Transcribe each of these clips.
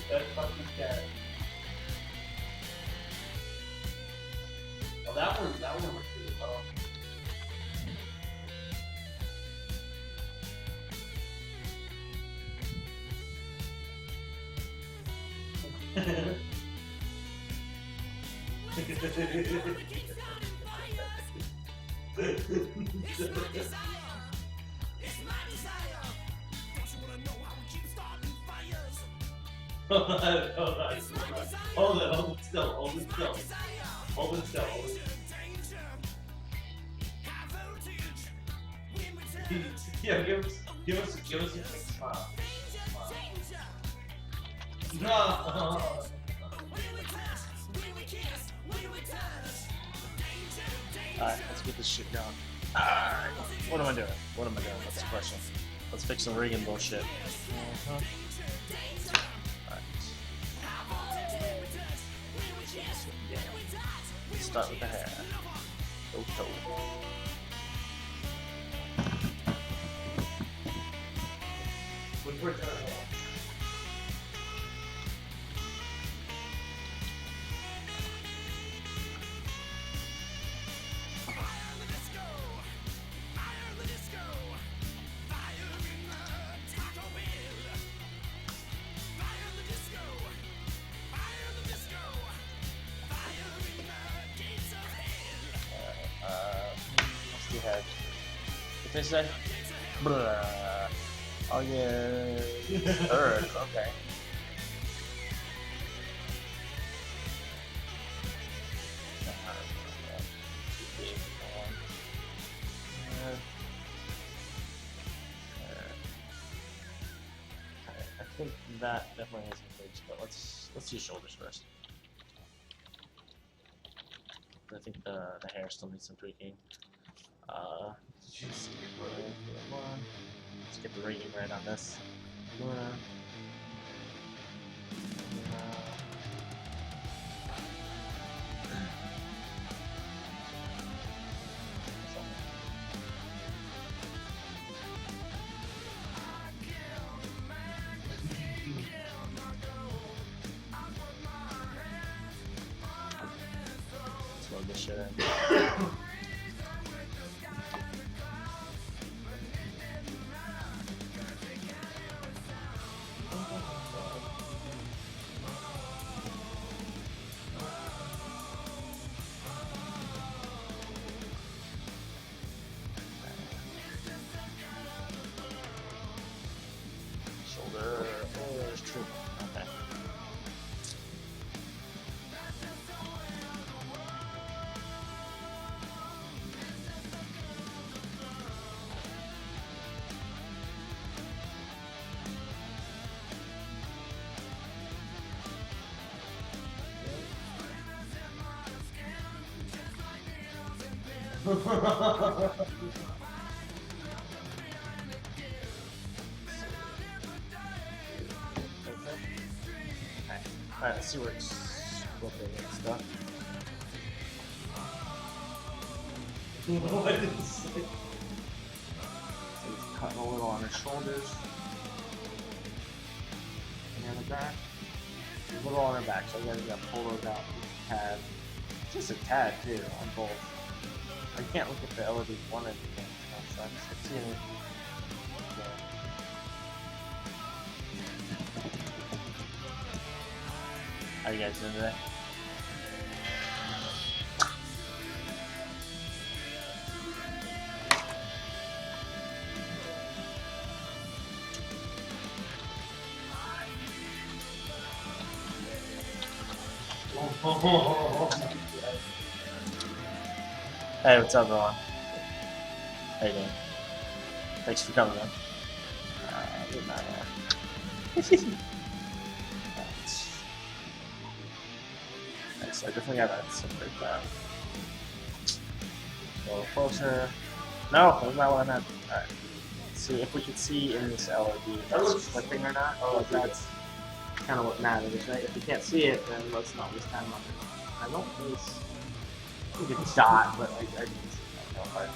That fucking cat. Oh, that one was really well. Hold it still. Yeah, give us a quick smile. No. Alright, let's get this shit going. Alright, what am I doing? That's the question. Let's fix some rigging bullshit. Alright. Yeah. Let's start with the hair. Toe. Which we're done. Head. What they say? Blah. Oh yeah. Earth. Okay. I think that definitely has some legs, but let's do shoulders first. I think the hair still needs some tweaking. Let's get the rigging right on this. Let's load this shit in. Alright, let's see where it's flipping and stuff. What is it? So he's cutting a little on his shoulders. And on the back. A little on her back, so you gotta pull those out just a tad. Just a tad too, on both. I can't look at the LED one at the so I'm just seeing it. How you guys doing today? Hey, what's up, everyone? How you doing? Thanks for coming, man. Good night, man. Nice. I definitely got that separate that. A little closer. No, that's not what I meant. Alright. See if we can see in this LED if it's flipping or not. Oh, that's kind of what matters, right? If we can't see it, then let's not waste time on it. I don't really see it's dot, but I can see that.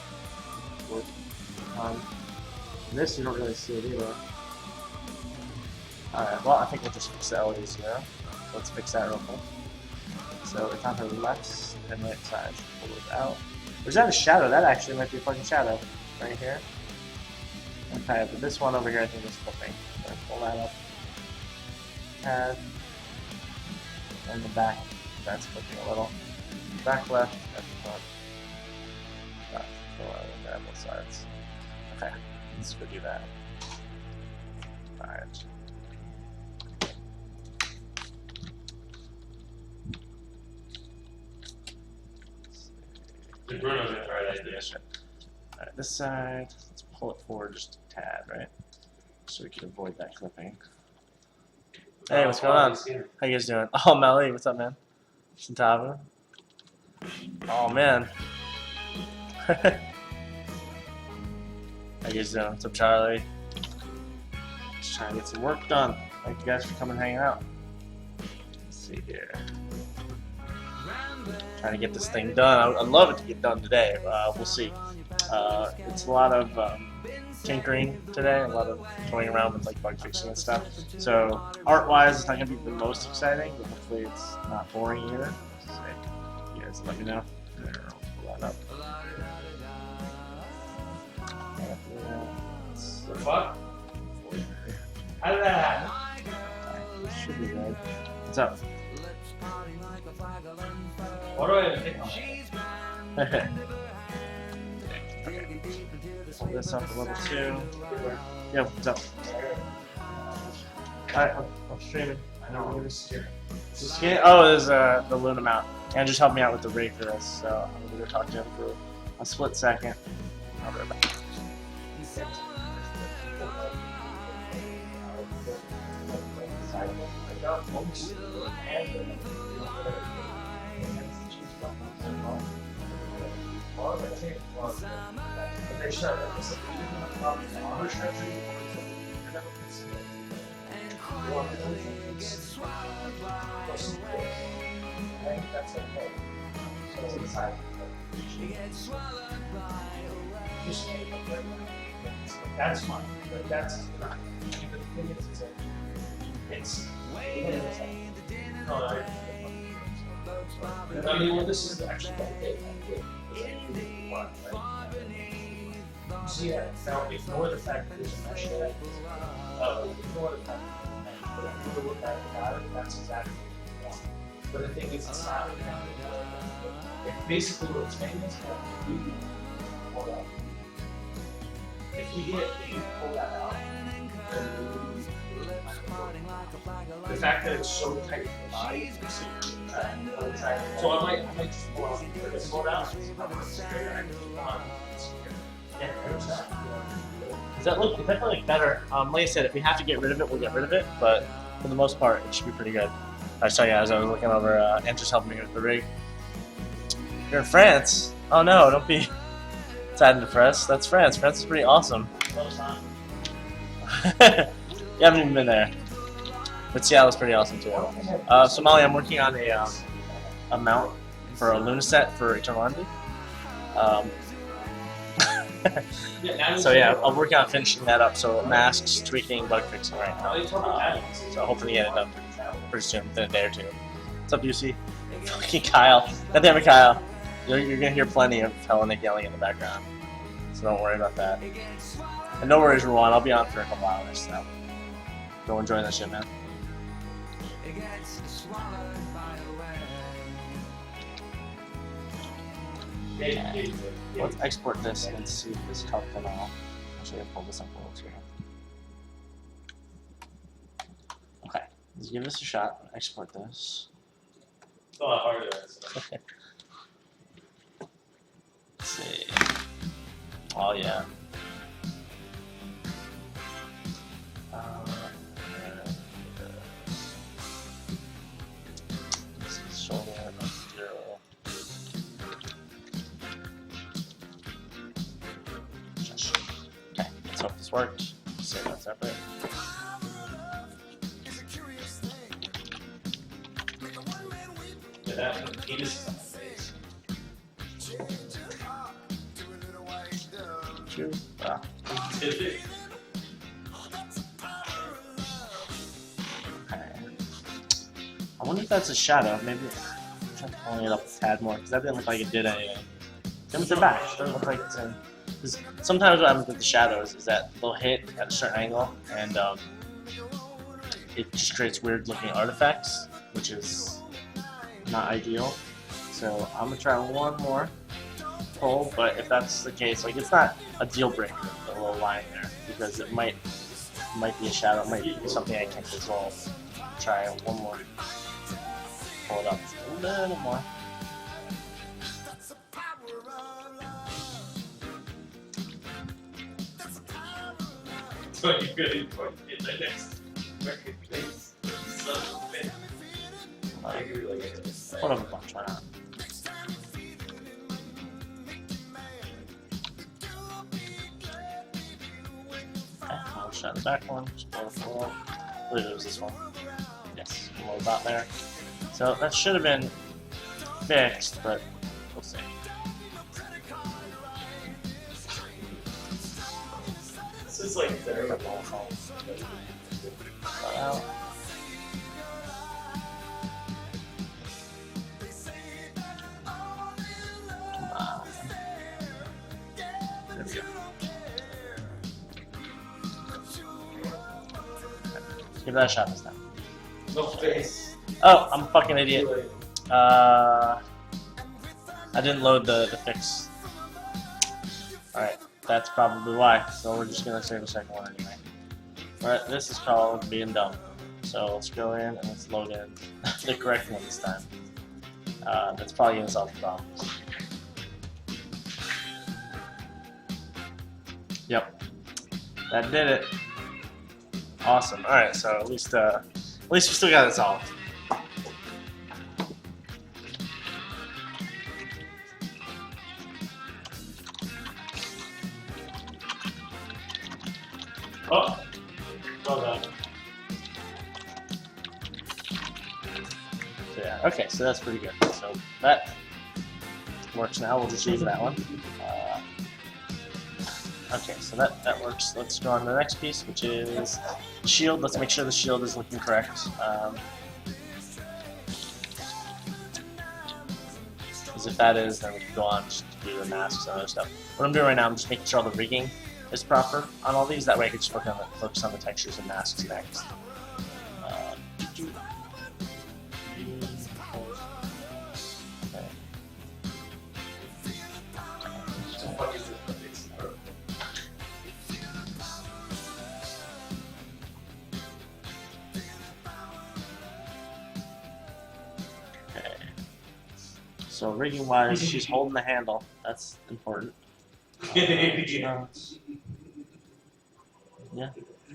No, this you don't really see it either. Alright, well I think we'll just fix the LEDs here. So let's fix that real quick. So it's on her left and right side. Pull it out. Or is that a shadow? That actually might be a fucking shadow. Right here. Okay, but this one over here I think is flipping. So pull that up. And the back, that's flipping a little. Back left, and front. Left. So I'll grab both sides. Okay, let's go do that. Alright. Bruno's a right idea. Alright, this side, let's pull it forward just a tad, right? So we can avoid that clipping. Hey, what's going on? How you guys doing? Oh, Melly, what's up, man? Shintava. Oh, man. How you guys doing? What's up, Charlie? Just trying to get some work done. Thank you guys for coming and hanging out. Let's see here. Trying to get this thing done. I'd love it to get done today. We'll see. It's a lot of tinkering today, a lot of toying around with like bug fixing and stuff. So art-wise, it's not going to be the most exciting, but hopefully it's not boring either. So you guys let me know. There, I'll pull that up. The fuck? How did that happen? Should be good. What's up? What do I even pick on? Pull this up a little too. Yeah, what's up? Alright, I'm streaming. I know what this is. Oh, there's the Luna mount. And just helped me out with the rig for this, so I'm gonna go talk to him for a split second. I'll be right back. That's fine, but that's not. It's no, I mean, well, this is actually like it. See that? Now, ignore the fact that there's a mesh there. Ignore the fact that there's a mesh. But if you look at it, that's exactly what you want. But the thing is, it's not. Basically, what it's saying is that you pull that. If you pull that out, then the fact that it's so tight to the body, so I might just pull out down. Does that look definitely better? Like I said, if we have to get rid of it, we'll get rid of it. But for the most part, it should be pretty good. I saw you as I was looking over and just helping me with the rig. You're in France? Oh no, don't be sad and depressed. That's France. France is pretty awesome. You haven't even been there. But Seattle's pretty awesome too. So Molly, I'm working on a mount for a Luna set for Eternal Envy. So yeah, I'm working on finishing that up. So masks, tweaking, bug fixing right now. So hopefully get it done pretty soon, within a day or two. What's up, UC? Fucking Kyle. God damn it, Kyle. You're gonna hear plenty of Hellenic yelling in the background. So don't worry about that. And no worries, Rowan. I'll be on for a couple hours. So go enjoy that shit, man. Okay. Let's export this and see if this helped at all. Actually, I'll pull this up a little too. Okay, let's give this a shot. Export this. It's a lot harder than this. Let's see. Oh yeah. This is shoulder and 0. Okay, let's hope this worked. Save that separate. Yeah, that penis is on my face. True. Ah. It I wonder if that's a shadow. Maybe I'm pulling it up a tad more because that didn't look like it did anything. Same with the back. It doesn't look like it's in. Because sometimes what happens with the shadows is that they'll hit at a certain angle and it just creates weird looking artifacts, which is not ideal. So I'm gonna try one more pull, but if that's the case, like it's not a deal breaker, the little line there, because it might be a shadow, it might be something I can't resolve. Try one more. Pull it up a little more. So you really put it the next record place. Son of a bitch. I agree like it. Put up a bunch, why not? Okay, I'll shut the back one, just pull the floor. I believe it was this one. Yes, a little dot there. So that should have been fixed, but we'll see. This is like very long. Out. Come on. There we go. Give that a shot this time. No face. Oh, I'm a fucking idiot. I didn't load the fix. Alright, that's probably why. So we're just gonna save a second one anyway. Alright, this is called being dumb. So let's go in and let's load in the correct one this time. That's probably gonna solve the problem. Yep, that did it. Awesome. Alright, so at least we still got it solved. Oh, well done. So yeah, okay, so that's pretty good. So that works now. We'll just use that one. Okay, so that works. Let's go on to the next piece, which is the shield. Let's make sure the shield is looking correct. Because if that is, then we can go on just to do the masks and other stuff. What I'm doing right now, I'm just making sure all the rigging is proper on all these. That way I can just focus on the textures and masks next. What is it? Okay. So rigging wise, she's holding the handle. That's important. Yeah,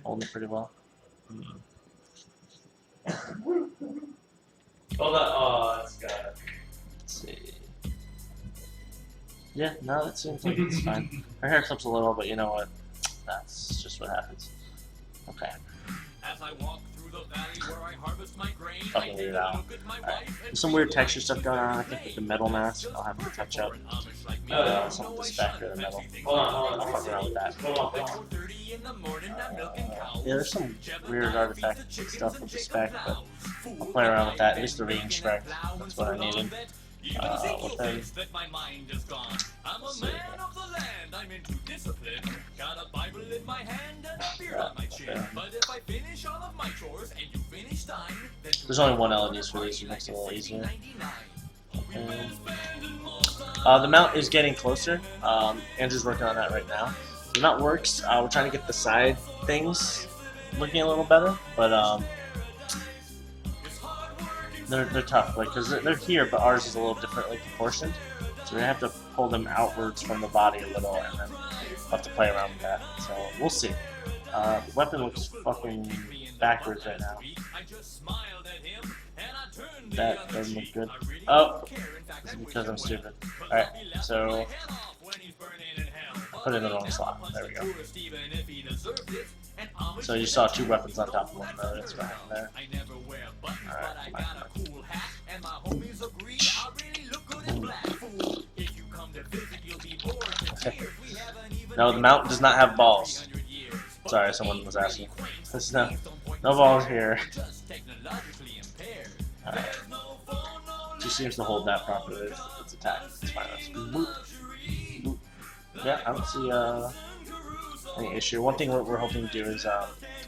holding it pretty well. Hold on. Oh, that's got it. Let's see. Yeah, no, that seems like it's fine. Her hair clips a little, but you know what? That's just what happens. Okay. As I walk through the valley where I harvest my grain, Fucking leave it out. Alright. There's some weird texture stuff going on, I think, with the metal mask. I'll have to touch up some of the spec or the metal. Hold on. I'll fuck around with that. Hold on. Yeah, there's some weird artifact stuff with the spec, but I'll play around with that. At least the range spec. That's what I needed. What then? I'm a man of the land, I'm into discipline. Got a Bible in my hand and a beer on my chin. But if I finish all of my chores and you finish time, then There's only one LEDs for these, which makes it a little easier. Okay. The mount is getting closer. Andrew's working on that right now. The mount works. We're trying to get the side things looking a little better, but they're tough, like because they're here, but ours is a little differently proportioned. So we're gonna have to pull them outwards from the body a little, and then we'll have to play around with that. So we'll see. Weapon looks fucking backwards right now. That doesn't look good. Oh, this is because I'm stupid. Alright, so put it in the wrong slot. There we go. So you saw two weapons on top of one another. That's right there. Alright, no, the mount does not have balls. Sorry, someone was asking. There's no balls here. Alright. She seems to hold that properly. It's attack. It's fine. Boop. Boop. Yeah, I don't see any issue. One thing we're hoping to do is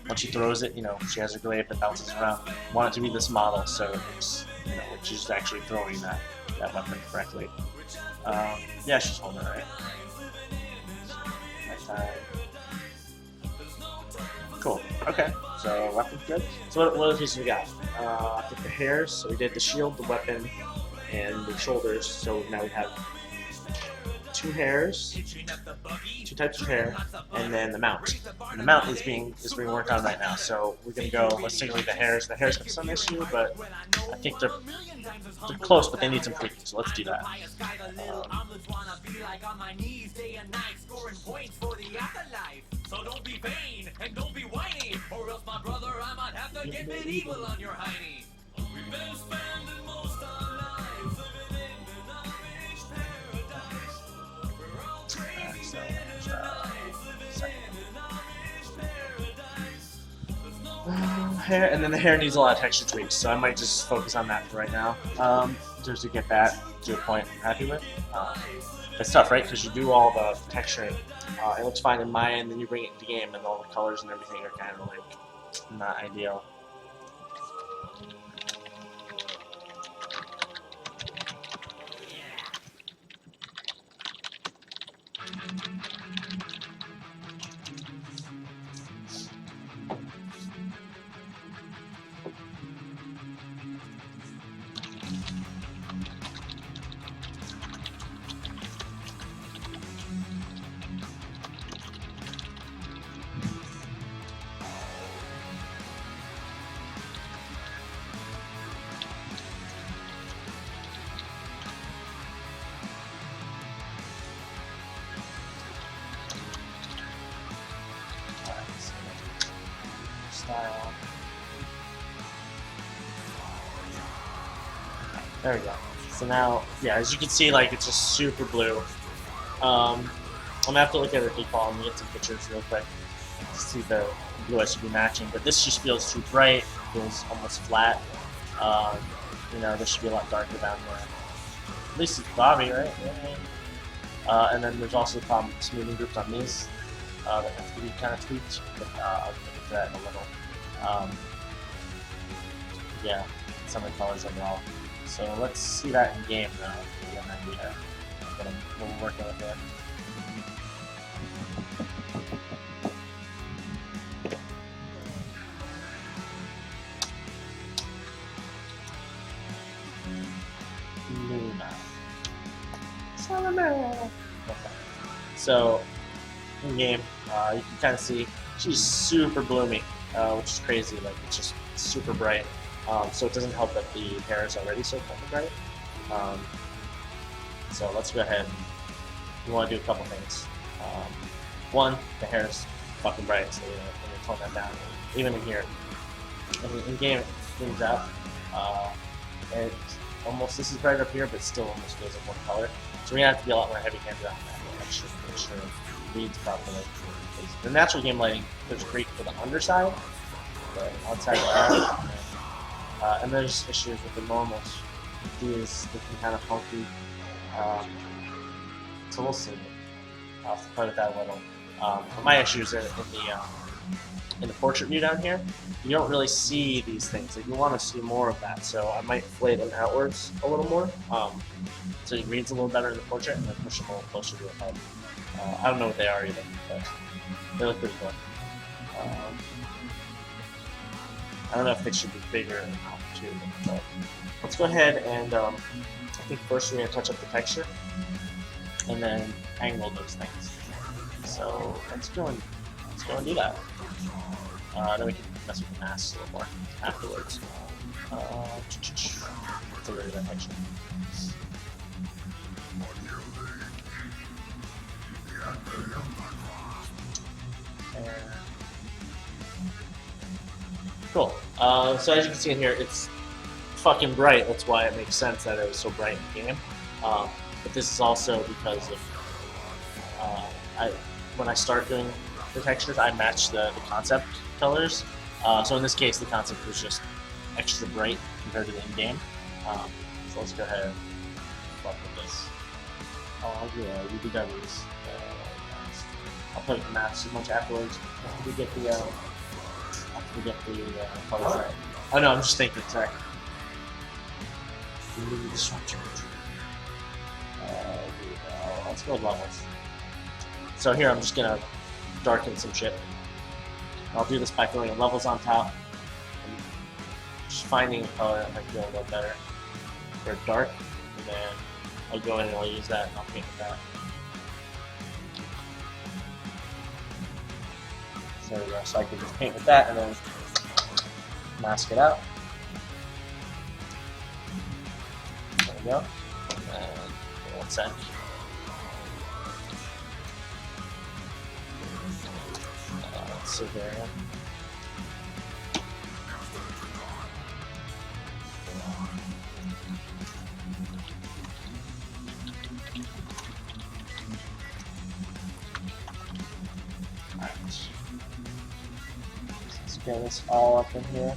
when she throws it, you know, she has her glaive that bounces around. We want it to be this model, so it's, you know, she's actually throwing that weapon correctly. Yeah, she's holding it right. Next time. Cool. Okay. So weapon's good. So what other pieces we got? I think the hairs. So we did the shield, the weapon, and the shoulders. So now we have two hairs, two types of hair, and then the mount. And the mount is being worked on right now. So we're gonna go. Let's take a look at the hairs. The hairs have some issue, but I think they're close, but they need some tweaking. So let's do that. So don't be vain and don't be whiny, or else my brother I might have to get medieval on your hiney. We've been spending most our lives living in an Amish paradise. We're all crazy and in an Amish paradise. Hair, and then the hair needs a lot of texture tweaks, so I might just focus on that for right now. Just to get that to a point I'm happy with. It's tough, right? Because you do all the texturing. It looks fine in my end, then you bring it into game, and all the colors and everything are kind of like not ideal. Style. There we go. So now, yeah, as you can see, like it's just super blue. I'm gonna have to look at her default and get some pictures real quick to see the blue I should be matching. But this just feels too bright. Feels almost flat. You know, this should be a lot darker down there. At least it's Bobby, right? Yeah. And then there's also the problem with smoothing groups on these that have to be kind of tweaked. But I'll get into that in a little. Yeah, some of the colors overall. So let's see that in game now to get an idea of what we're working with here. Luna. Okay. So in game, you can kind of see she's super bloomy, which is crazy. Like it's just super bright. So it doesn't help that the hair is already so fucking bright. So let's go ahead. We want to do a couple things. One, the hair is fucking bright, so we're gonna tone that down. Even in here, in game, it cleans out. And almost this is bright up here, but still almost goes in one color. So we're gonna have to be a lot more heavy-handed on that. Make sure it reads properly. The natural game lighting is great for the underside, but outside of that, and there's issues with the normals. These looking kind of funky. So we'll see. I'll have to play with that a little. My issue is in the portrait view down here, you don't really see these things. Like you want to see more of that, so I might flay them outwards a little more, so it reads a little better in the portrait, and then push them a little closer to the head. I don't know what they are either, but they look pretty cool. I don't know if they should be bigger or not. two of them. But let's go ahead and I think first we're going to touch up the texture and then angle those things. So let's go and do that. Then we can mess with the masks a little more afterwards. Let's get rid of that texture. Cool. So as you can see in here, it's fucking bright. That's why it makes sense that it was so bright in the game. But this is also because of when I start doing the textures, I match the concept colors. So in this case, the concept was just extra bright compared to the in-game. So let's go ahead and fuck with this. Oh yeah, UBWs. I'll play with the maps as much afterwards after we get the colors right. Oh no, I'm just thinking. Sorry. Let's go with levels. So here I'm just gonna darken some shit. I'll do this by throwing levels on top and just finding a color that might feel a little better for dark, and then I'll go in and I'll use that and I'll paint with that. So there we go. So I can just paint with that and then mask it out. There we go. And one sec. Let's see here. Let's get this all up in here.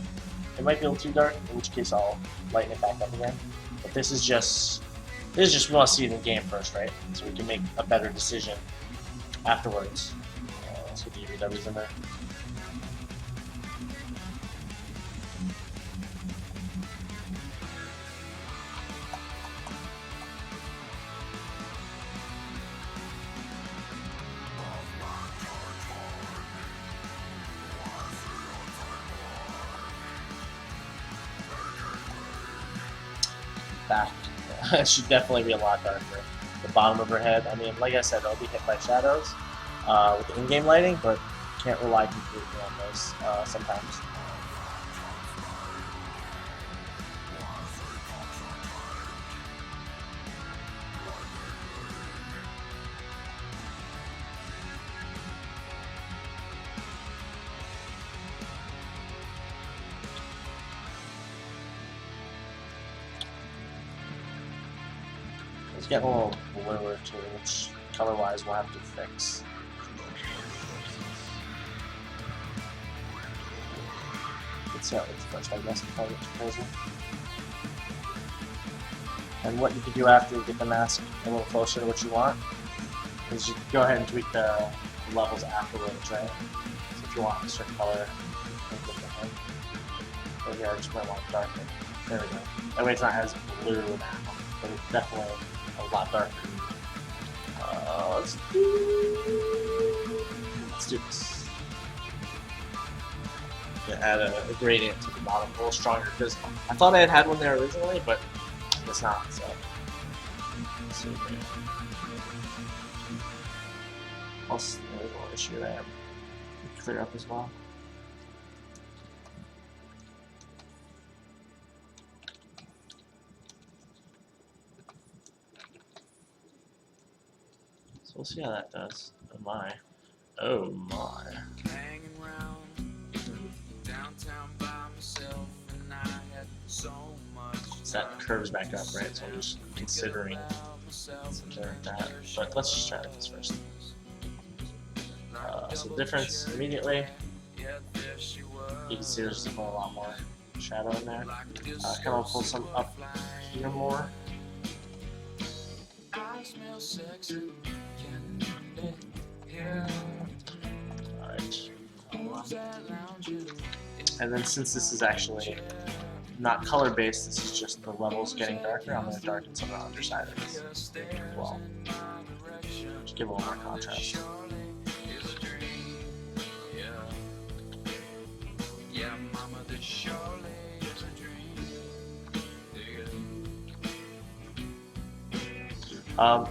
It might be a little too dark, in which case I'll lighten it back up again. But this is just we want to see it in the game first, right? So we can make a better decision afterwards. Let's get the UVWs in there. Back. It should definitely be a lot darker. The bottom of her head, I mean, like I said, it'll be hit by shadows with the in-game lighting, but can't rely completely on those sometimes. It's getting a little bluer too, which color-wise we'll have to fix. Let's see how it looks first, I guess, before I get too crazy. And what you can do after you get the mask a little closer to what you want is you can go ahead and tweak the levels afterwards, right? So if you want a certain color, differently. So here I just might want darker. There we go. That way it's not as blue now, but it's definitely a lot darker. Let's do this. Gonna add a gradient to the bottom, a little stronger, because I thought I had one there originally, but it's not. So let's see here. Also, there's one issue that I have to clear up as well. We'll see how that does. Oh my. Oh my. Hanging around downtown by myself, and I had so much. So that curves back up, right? So I'm just considering something like that. But let's just try this first. So the difference immediately. You can see there's a lot more shadow in there. Kind of pull some up here more. I smell sexy. Alright. And then since this is actually not color based, this is just the levels getting darker, I'm going to darken some of the underside of this as well. Just give a little more contrast. But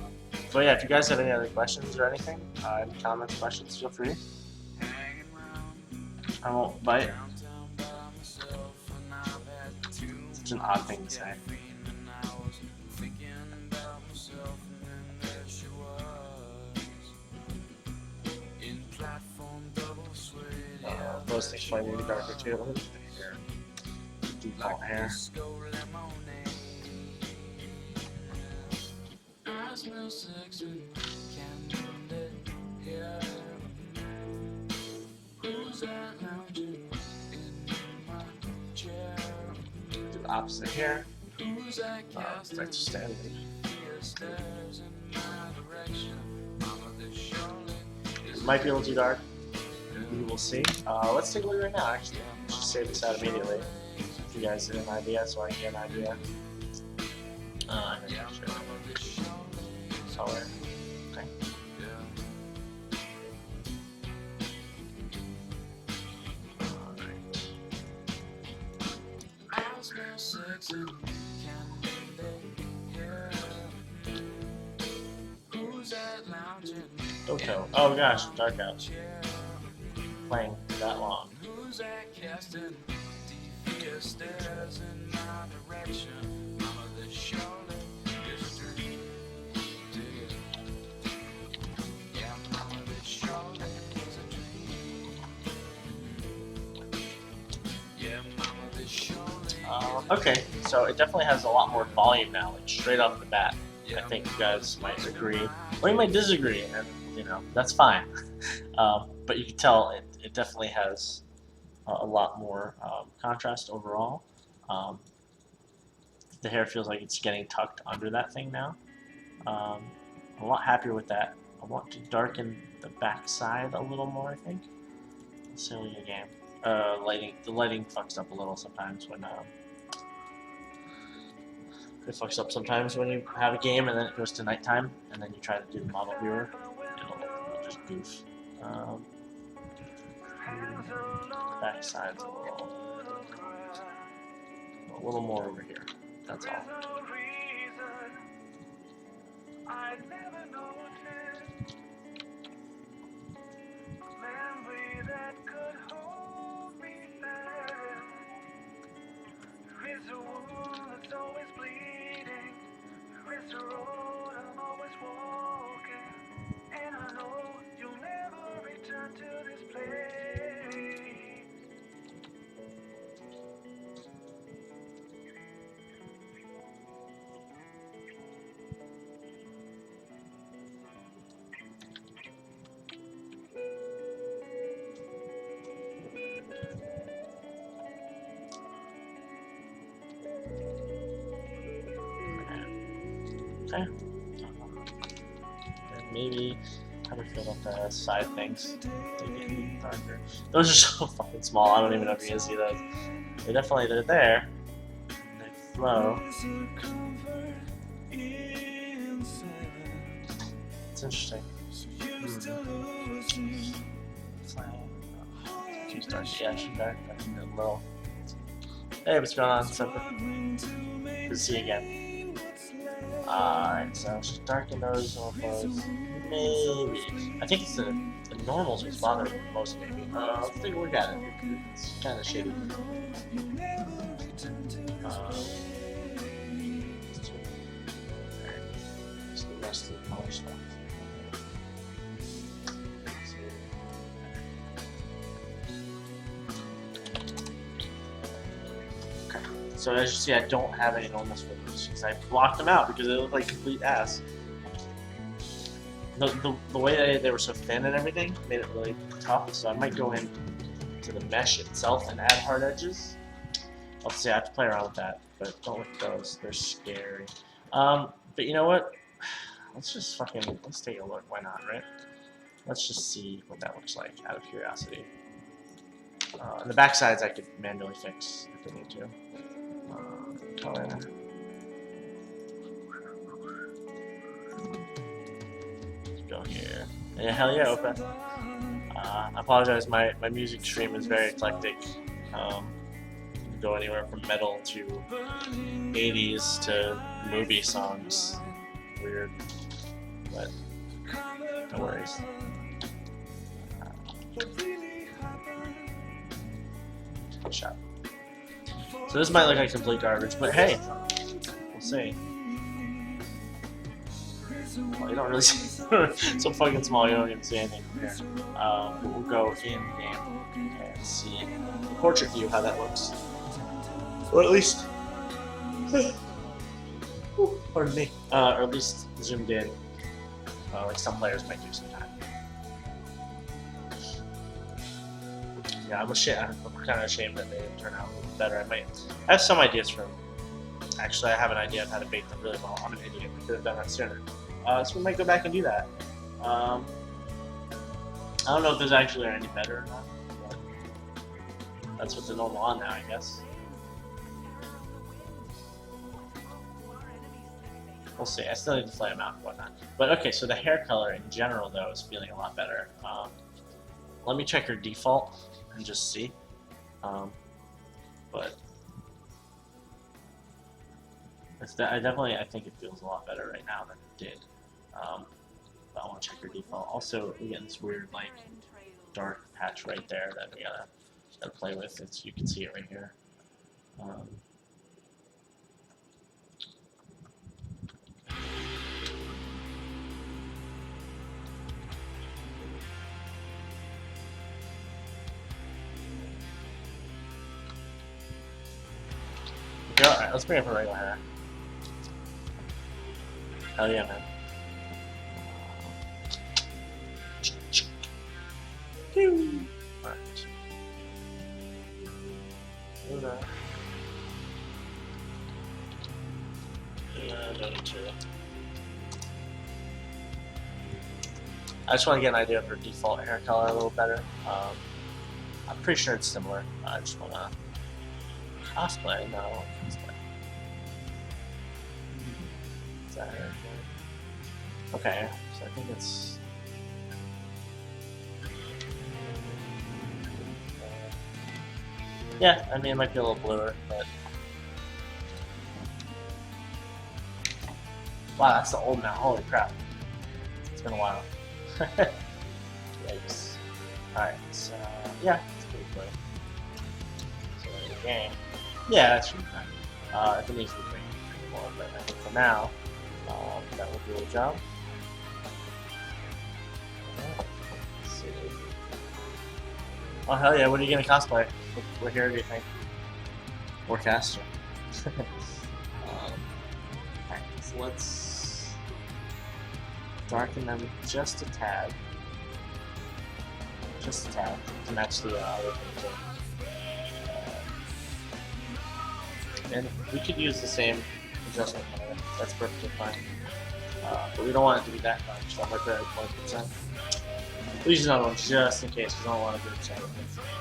yeah, if you guys have any other questions or anything, any comments, questions, feel free. I won't bite. Such an odd thing to say. Those things probably need to be darker too. Look at the hair. Default hair. Do the opposite here. Start to stand. It might be a little too dark. We will see. Let's take a look right now, actually. Let's just save this out immediately. If you guys get an idea, so I can get an idea. Color. Okay. Dota. Oh gosh, dark out. Playing that long. Okay, so it definitely has a lot more volume now, like straight off the bat. I think you guys might agree, or you might disagree, and you know that's fine. But you can tell it definitely has a lot more contrast overall. The hair feels like it's getting tucked under that thing now. I'm a lot happier with that. I want to darken the back side a little more, I think. Silly game. The lighting fucks up a little sometimes when it fucks up sometimes when you have a game and then it goes to nighttime and then you try to do the model viewer. It'll just goof. Back side's a little more over here. That's all. Okay. And maybe how do I feel about the side things? They get darker. Those are so fucking small. I don't even know if you can see those. They're there. And they flow. It's interesting. Too dark. Yeah, too dark. A little. Hey, what's going on? Good to see you again. Alright, so just darken those almost. Maybe. I think it's the normals was bothering me most, maybe. Let's take a look at it. It's kind of shitty. Just the rest of the color stuff. So as you see, I don't have any normal swimmers because I blocked them out because they look like complete ass. The way they were so thin and everything made it really tough, so I might go in to the mesh itself and add hard edges. I'll see, I have to play around with that, but don't look at those, they're scary. But you know what? Let's take a look, why not, right? Let's just see what that looks like out of curiosity. And the back sides I could manually fix if I need to. Color. Let's go here. Yeah, hell yeah, open. I apologize, my music stream is very eclectic. Go anywhere from metal to 80s to movie songs. weird, but no worries. Good shot. So this might look like complete garbage, but hey, we'll see. Well, you don't really see it's so fucking small, you don't even see anything from here. But we'll go in game and see the portrait view how that looks. Or at least, pardon me, or at least zoomed in, like some players might do sometimes. Yeah, I'm kind of ashamed that they didn't turn out a little better. I have some ideas for them. Actually, I have an idea of how to bake them really well. I'm an idiot. We could have done that sooner. So we might go back and do that. I don't know if those actually are any better or not, but that's what's the normal on now, I guess. We'll see. I still need to play them out and whatnot. But okay, so the hair color in general, though, is feeling a lot better. Let me check your default and just see. But I think it feels a lot better right now than it did. But I want to check your default. Also, we get this weird like dark patch right there that we gotta play with. You can see it right here. Okay, alright, let's bring up a regular hair. Hell yeah, man. Alright. Do that. Dota 2. I just want to get an idea of her default hair color a little better. I'm pretty sure it's similar. I just want to cosplay. No, cosplay. Is that hair? Okay, so I think it's. Yeah, I mean, it might be a little bluer, but. Wow, that's the old now. Holy crap. It's been a while. Yikes. Alright, so. Yeah, it's pretty cool. So, the game. Yeah, that's pretty fine. If it needs to be pretty more, but I think for now, that will do the job. Let's see. Oh, hell yeah, what are you going to cosplay? What hero do you think? Or caster? Okay, so let's darken them just a tad. Just a tad to match the other thing. And we could use the same adjustment color. That's perfectly fine. But we don't want it to be that much, so I'm going to put it at 20%. We'll use another one just in case, because I don't want to do it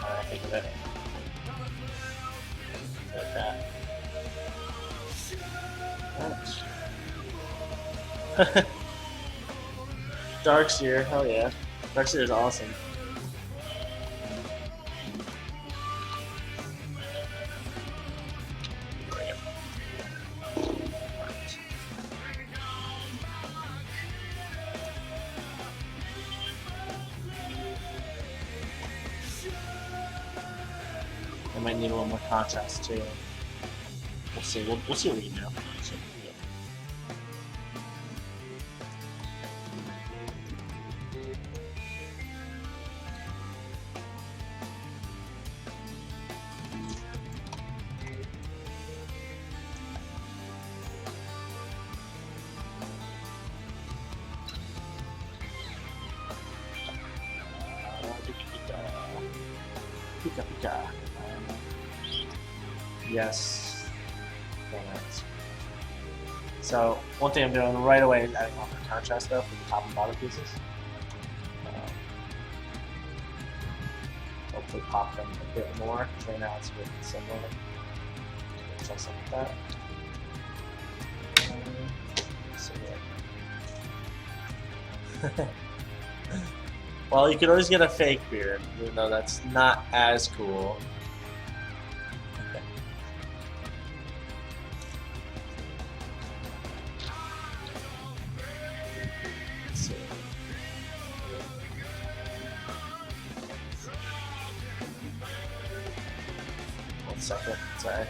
I think of it. Like that. Darkseer, hell yeah. Darkseer is awesome. I might need a little more contrast too. We'll see. We'll see what we can do. Pika pika. Yes. So one thing I'm doing right away is adding more contrast though for the top and bottom pieces. Hopefully pop them a bit more. Right now it's really similar. Try something like that. So yeah. Well, you could always get a fake beard, even though that's not as cool. second, sorry.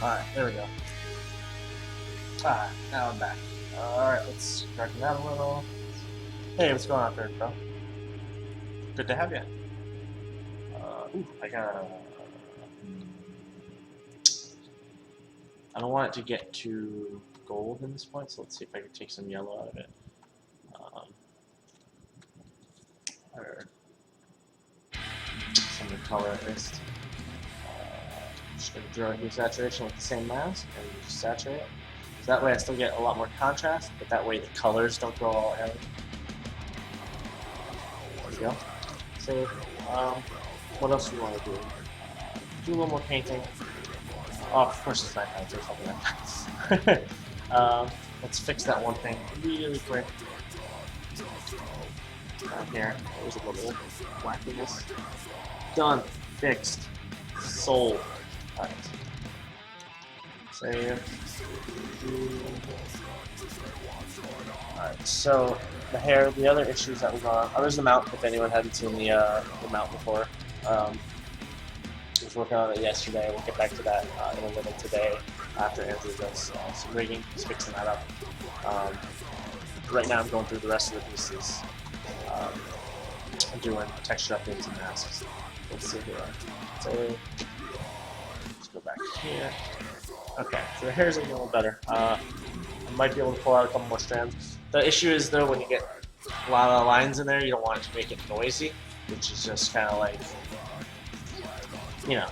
Alright, there we go. Now I'm back. Alright, let's darken that a little. Hey, what's going on, Third Pro? Good to have you. I don't want it to get too gold in this point, so let's see if I can take some yellow out of it. Or some of the color at least. Just going to throw it through saturation with the same mask and just saturate it. So that way I still get a lot more contrast, but that way the colors don't go all airy. There we go. Save. What else do you want to do? Do a little more painting. Oh, of course it's not going to do something like that. Let's fix that one thing really quick. Down here, there's a little wackiness. Done. Fixed. Sold. Alright. Save. Alright, so the hair, the other issues that was on. Oh, there's the mount, if anyone hadn't seen the mount before. I was working on it yesterday. We'll get back to that in a little today after Andrew does some rigging. He's fixing that up. Right now I'm going through the rest of the pieces. I'm doing texture updates and masks. Let's see here. So let's go back here. Okay, so the hair's a little better. I might be able to pull out a couple more strands. The issue is though, when you get a lot of lines in there, you don't want it to make it noisy, which is just kind of like, you know,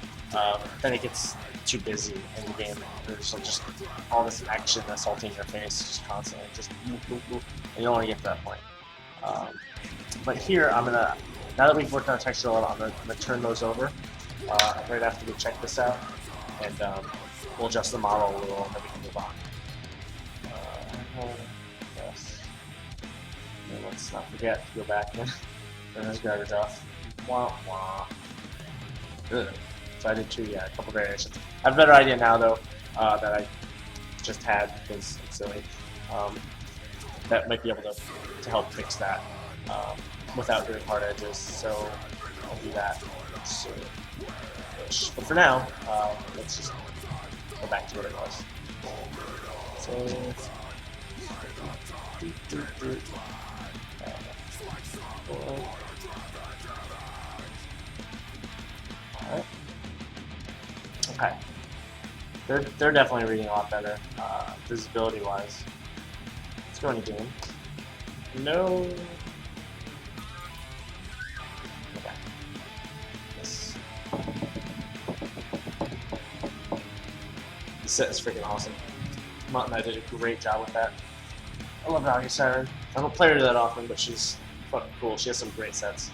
then it gets too busy in the game. There's just all this action assaulting your face just constantly, just and you don't want to get to that point. But here, I'm gonna, now that we've worked on texture a lot, I'm gonna turn those over right after we check this out, and we'll adjust the model a little, and then we can move on. Yes. And let's not forget to go back and turn this garbage off. Wah wah. Good. So I did two, yeah, a couple variations. I have a better idea now, though, that I just had because it's silly. That might be able to help fix that without doing hard edges. So I'll do that soon. But for now, let's just go back to what it was. So. Alright. Okay. They're definitely reading a lot better, visibility wise. Let's go into game. No. Okay. This set is freaking awesome. Mutt and I did a great job with that. I love Valkyrie Siren. I don't play her that often, but she's fucking cool. She has some great sets.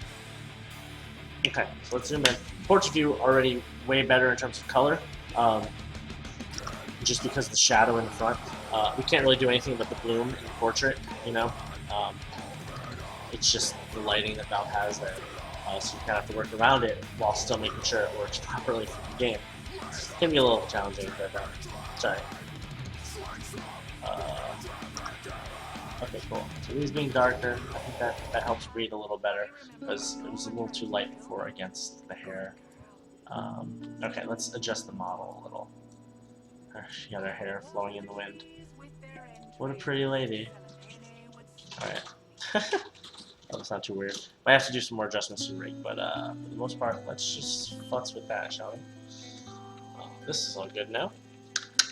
Okay, so let's zoom in. Portrait view already way better in terms of color, just because the shadow in the front. We can't really do anything but the bloom in the portrait, you know. It's just the lighting that Valve has there. So you kind of have to work around it while still making sure it works properly for the game. It can be a little challenging, but sorry. Okay, cool. So these being darker, I think that helps breathe a little better because it was a little too light before against the hair. Okay, let's adjust the model a little. She got her hair flowing in the wind. What a pretty lady. Alright. That's not too weird. Might have to do some more adjustments to the rig, but for the most part, let's just futz with that, shall we? This is all good now.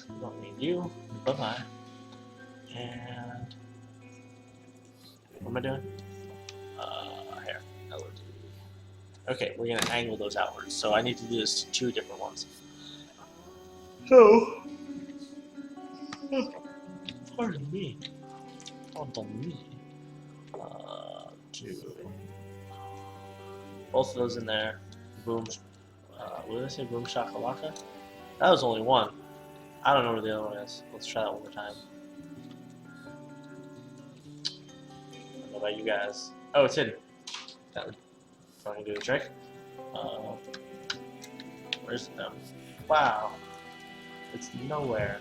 We don't need you. Bye-bye. And what am I doing? Here. LOD. Okay, we're gonna angle those outwards. So I need to do this to 2 different ones. So, pardon me. Do both of those in there. Boom. What did I say? Boom shakalaka? That was only one. I don't know where the other one is. Let's try that one more time. I don't know about you guys. Oh, it's hidden. That would probably do the trick. Where's it though? Wow. It's nowhere.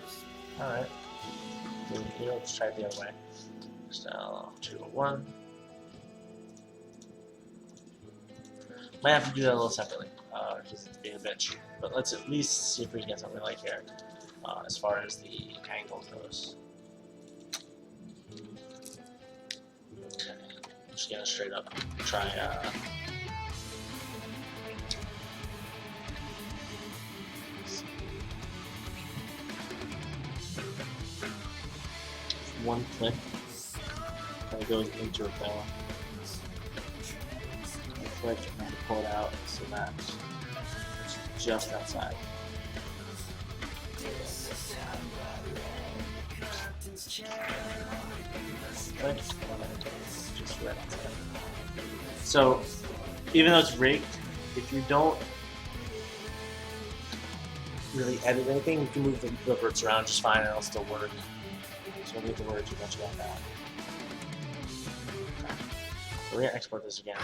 Alright. Let's try it the other way. So, 201. Might have to do that a little separately, because it's being a bitch. But let's at least see if we can get something like here, as far as the angle goes. Okay, I'm just gonna straight up try, one click that goes into a bell. Click and pull it out so that it's just outside. Click, just right outside. So, even though it's rigged, if you don't really edit anything, you can move the verts around just fine and it'll still work. So we don't need to worry too much about that. Okay. So we're gonna export this again.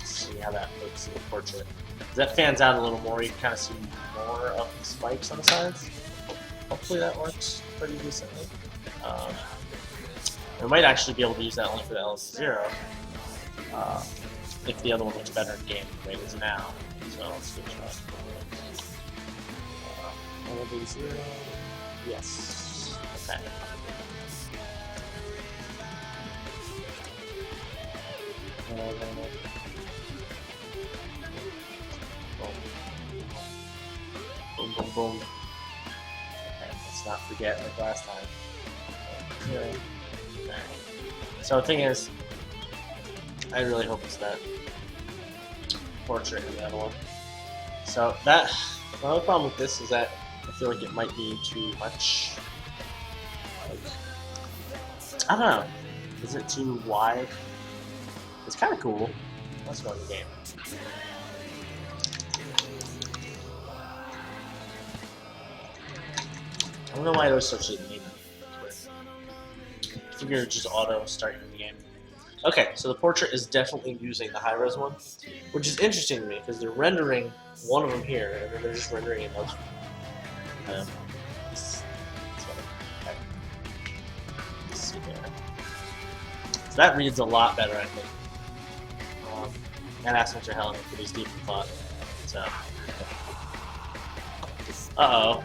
See how that looks in the portrait. As that fans out a little more, you can kind of see more of the spikes on the sides. Hopefully that works pretty decently. We might actually be able to use that only for the LS0 if the other one looks better in game the way it is now. So let's give it a try. LS0, yes. Okay. Boom, boom, boom. Okay, let's not forget like last time. Okay. So the thing is, I really hope it's that portrait in the other one. So that, the only problem with this is that I feel like it might be too much. Like, I don't know. Is it too wide? It's kind of cool. Let's go in the game. I don't know why it was such a name. I figure just auto starting in the game. Okay, so the portrait is definitely using the high-res one, which is interesting to me because they're rendering one of them here, and then they're just rendering another. Let's see here. So that reads a lot better, I think. And aspects are hell for these deep in thought. So, uh-oh.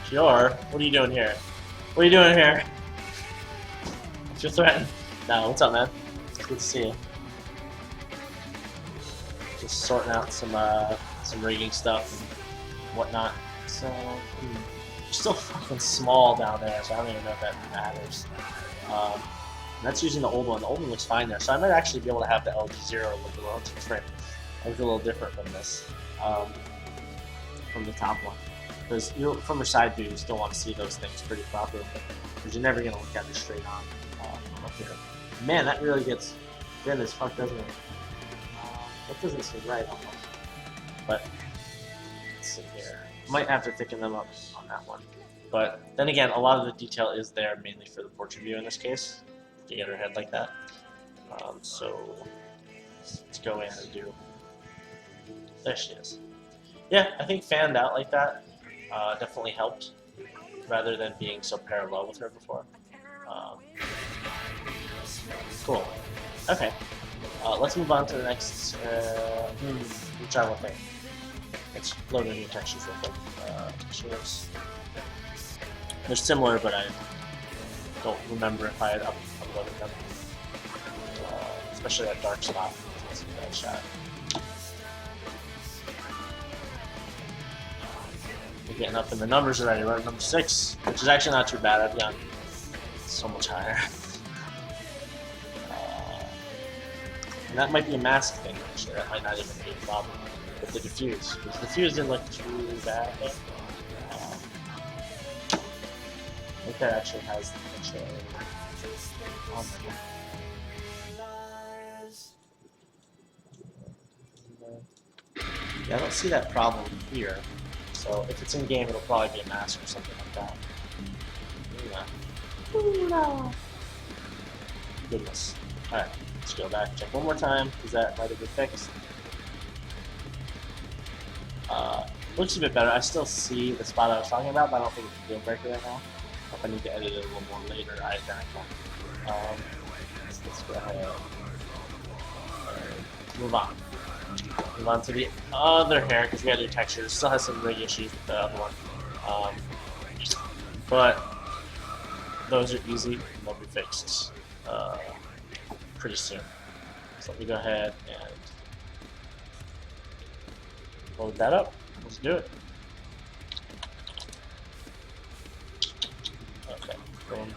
Sure. What are you doing here? What are you doing here? You're threatened. No, what's up, man? It's good to see you. Just sorting out some rigging stuff and whatnot. So, you're still fucking small down there, so I don't even know if that matters. That's using the old one. The old one looks fine there, so I might actually be able to have the LG0 look a little different. Look a little different from this, from the top one. Because from your side view, you still want to see those things pretty properly, because you're never going to look at it straight on from up here. Man, that really gets thin as fuck, doesn't it? That doesn't seem right almost. But let's see here. Might have to thicken them up on that one. But then again, a lot of the detail is there mainly for the portrait view in this case, to get her head like that. So Let's go in and do. There she is. Yeah, I think fanned out like that definitely helped, rather than being so parallel with her before. Cool. Okay. Let's move on to the next. Which I will think. Let's load a new textures real quick. Textures. They're similar, but I don't remember if I had uploaded them. Especially that dark spot. Let's give that a shot. We're getting up in the numbers already. We're at number 6, which is actually not too bad. I've gone so much higher. And that might be a mask thing, actually. That might not even be a problem with the diffuse. Because the diffuse didn't look too bad. I think that actually has the picture on there. Yeah, I don't see that problem here. So if it's in game, it'll probably be a mask or something like that. Yeah. Ooh, no. Goodness. Alright, let's go back, check one more time, because that might have been fixed. Looks a bit better. I still see the spot I was talking about, but I don't think it's a deal breaker right now. If I need to edit it a little more later, I can. Let's go ahead. Move on. Move on to the other hair, because we had new textures. Still has some rig issues with the other one. But those are easy and they'll be fixed pretty soon. So let me go ahead and load that up. Let's do it. Okay, boom.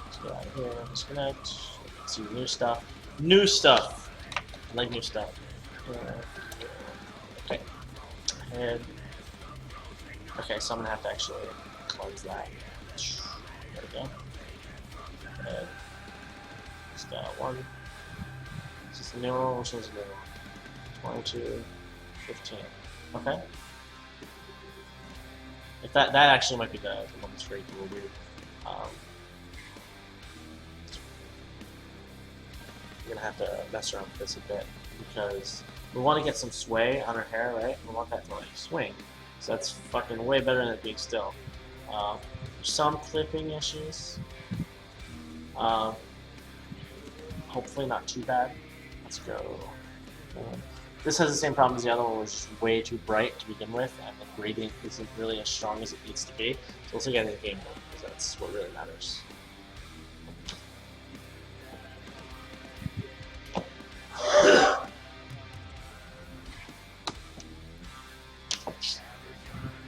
Let's go out of here, disconnect. Let's see new stuff. New stuff! I like new stuff. Okay. And okay, so I'm gonna have to actually close that. There we go. And just got one. Is this the new one? Which one's the new one? 22, 15. Okay. If that actually might be the one that's very cool, weird. We're gonna have to mess around with this a bit because we want to get some sway on her hair, right? We want that to like swing. So that's fucking way better than it being still. Some clipping issues. Hopefully not too bad. Let's go. This has the same problem as the other one, which is way too bright to begin with, and the gradient isn't really as strong as it needs to be. So let's look at it in game mode, because that's what really matters. Let's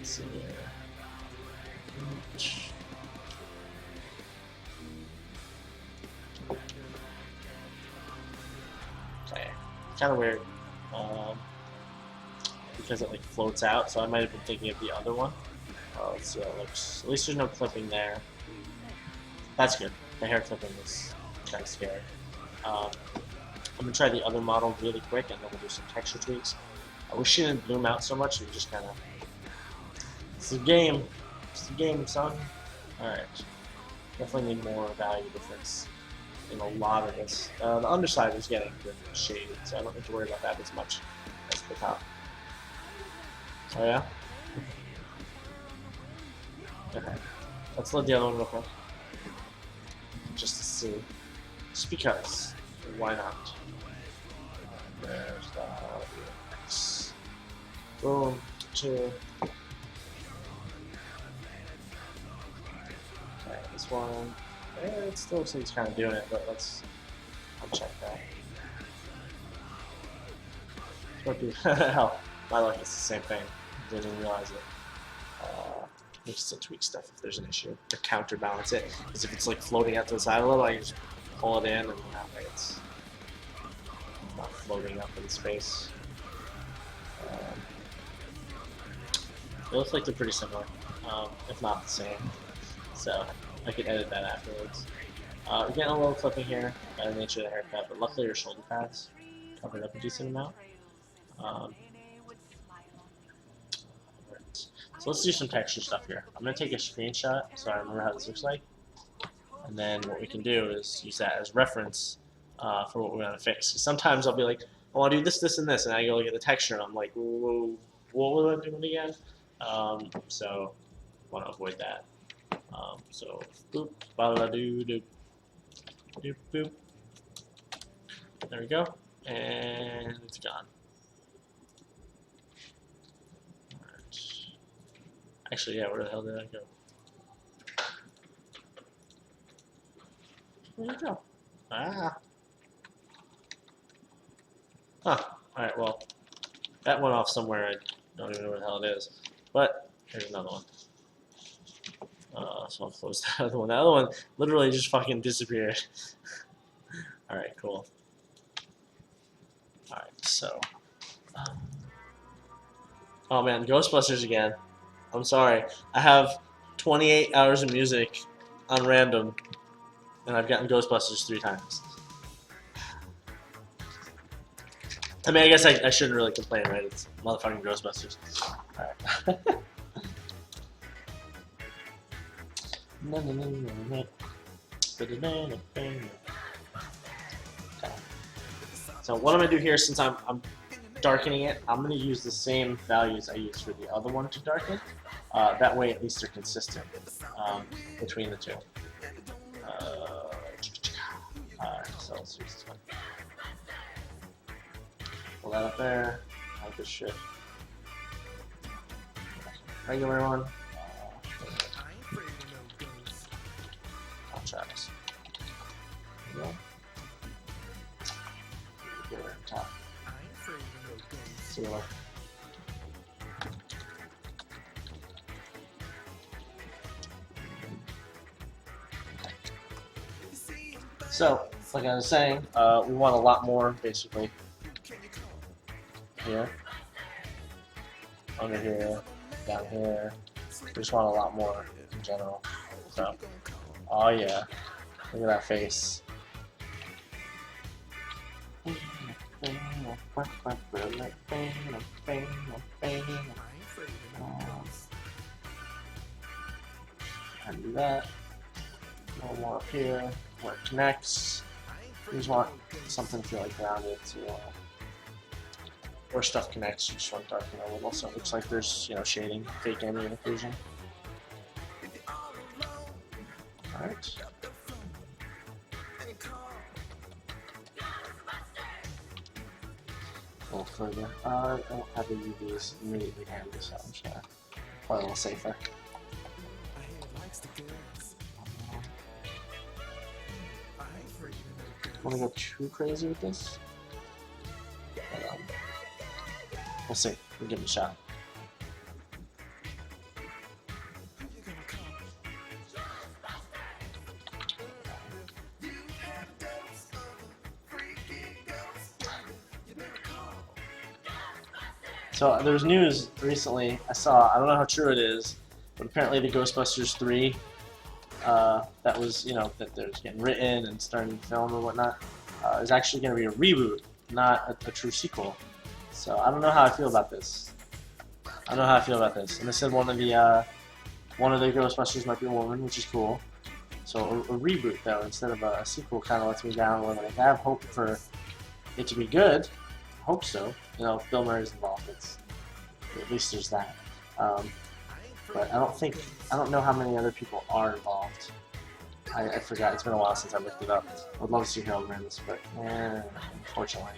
see here. Okay, kind of weird. Because it like floats out, so I might have been thinking of the other one. Let's see how it looks. At least there's no clipping there. That's good. The hair clipping is kind of scary. I'm gonna try the other model really quick, and then we'll do some texture tweaks. I wish she didn't bloom out so much. We just kind of. It's a game. It's a game, son. All right. Definitely need more value difference in a lot of this. The underside is getting good shade, so I don't need to worry about that as much as the top. Oh yeah? Okay. Let's load the other one real quick. Just to see. Just because. Why not? There's that. X. Boom. 2. Okay, this one. It still looks like he's kind of doing it, but let's uncheck that. Might be hell. My luck, it's the same thing. Didn't even realize it. Needs to tweak stuff if there's an issue to counterbalance it. Because if it's like floating out to the side a little, I can just pull it in, and that way it's not floating up in space. They look like they're pretty similar, if not the same. So I could edit that afterwards. We're getting a little clipping here by the nature of the haircut, but luckily her shoulder pads covered up a decent amount. So let's do some texture stuff here. I'm going to take a screenshot so I remember how this looks like. And then what we can do is use that as reference for what we're gonna fix. Sometimes I'll be like, I want to do this, this, and this, and I go look at the texture, and I'm like, whoa, what was I doing again? So want to avoid that. So boop, ba doo doo, doop boop. There we go, and it's gone. Alright. Actually, yeah, where the hell did I go? Where did it go? Ah. Huh. Alright, well, that went off somewhere. I don't even know where the hell it is. But here's another one. So I'll close that other one. The other one literally just fucking disappeared. Alright, cool. Alright, so. Oh man, Ghostbusters again. I'm sorry. I have 28 hours of music on random, and I've gotten Ghostbusters 3 times. I mean, I guess I shouldn't really complain, right? It's motherfucking Ghostbusters. Alright. So what I'm going to do here, since I'm darkening it, I'm going to use the same values I used for the other one to darken. That way, at least they're consistent between the two. Alright, so let's use this one. Pull that up there. Like this shit. Regular one. I'll try this. There we go. Get it at the top. See you later. So, like I was saying, we want a lot more, basically. Here, under here, down here. We just want a lot more in general. So, oh yeah, look at that face. And do that. A little more up here where it connects. We just want something to feel like grounded to. Where stuff connects, you just want to darken a little, so it looks like there's, shading, fake ambient occlusion. Alright. A little further. I don't have the UVs immediately handy, so I'm just gonna play a little safer. Want to go too crazy with this? But, we'll see. We'll give it a shot. So there's news recently I saw, I don't know how true it is, but apparently the Ghostbusters 3, that was, that there's getting written and starting to film or whatnot, is actually going to be a reboot, not a true sequel. So I don't know how I feel about this. And they said one of the Ghostbusters might be a woman, which is cool. So a reboot though, instead of a sequel, kind of lets me down. Where like I have hope for it to be good. Hope so. Bill Murray's involved. At least there's that. But I don't know how many other people are involved. I forgot. It's been a while since I looked it up. I'd love to see Harold Ramis, but unfortunately.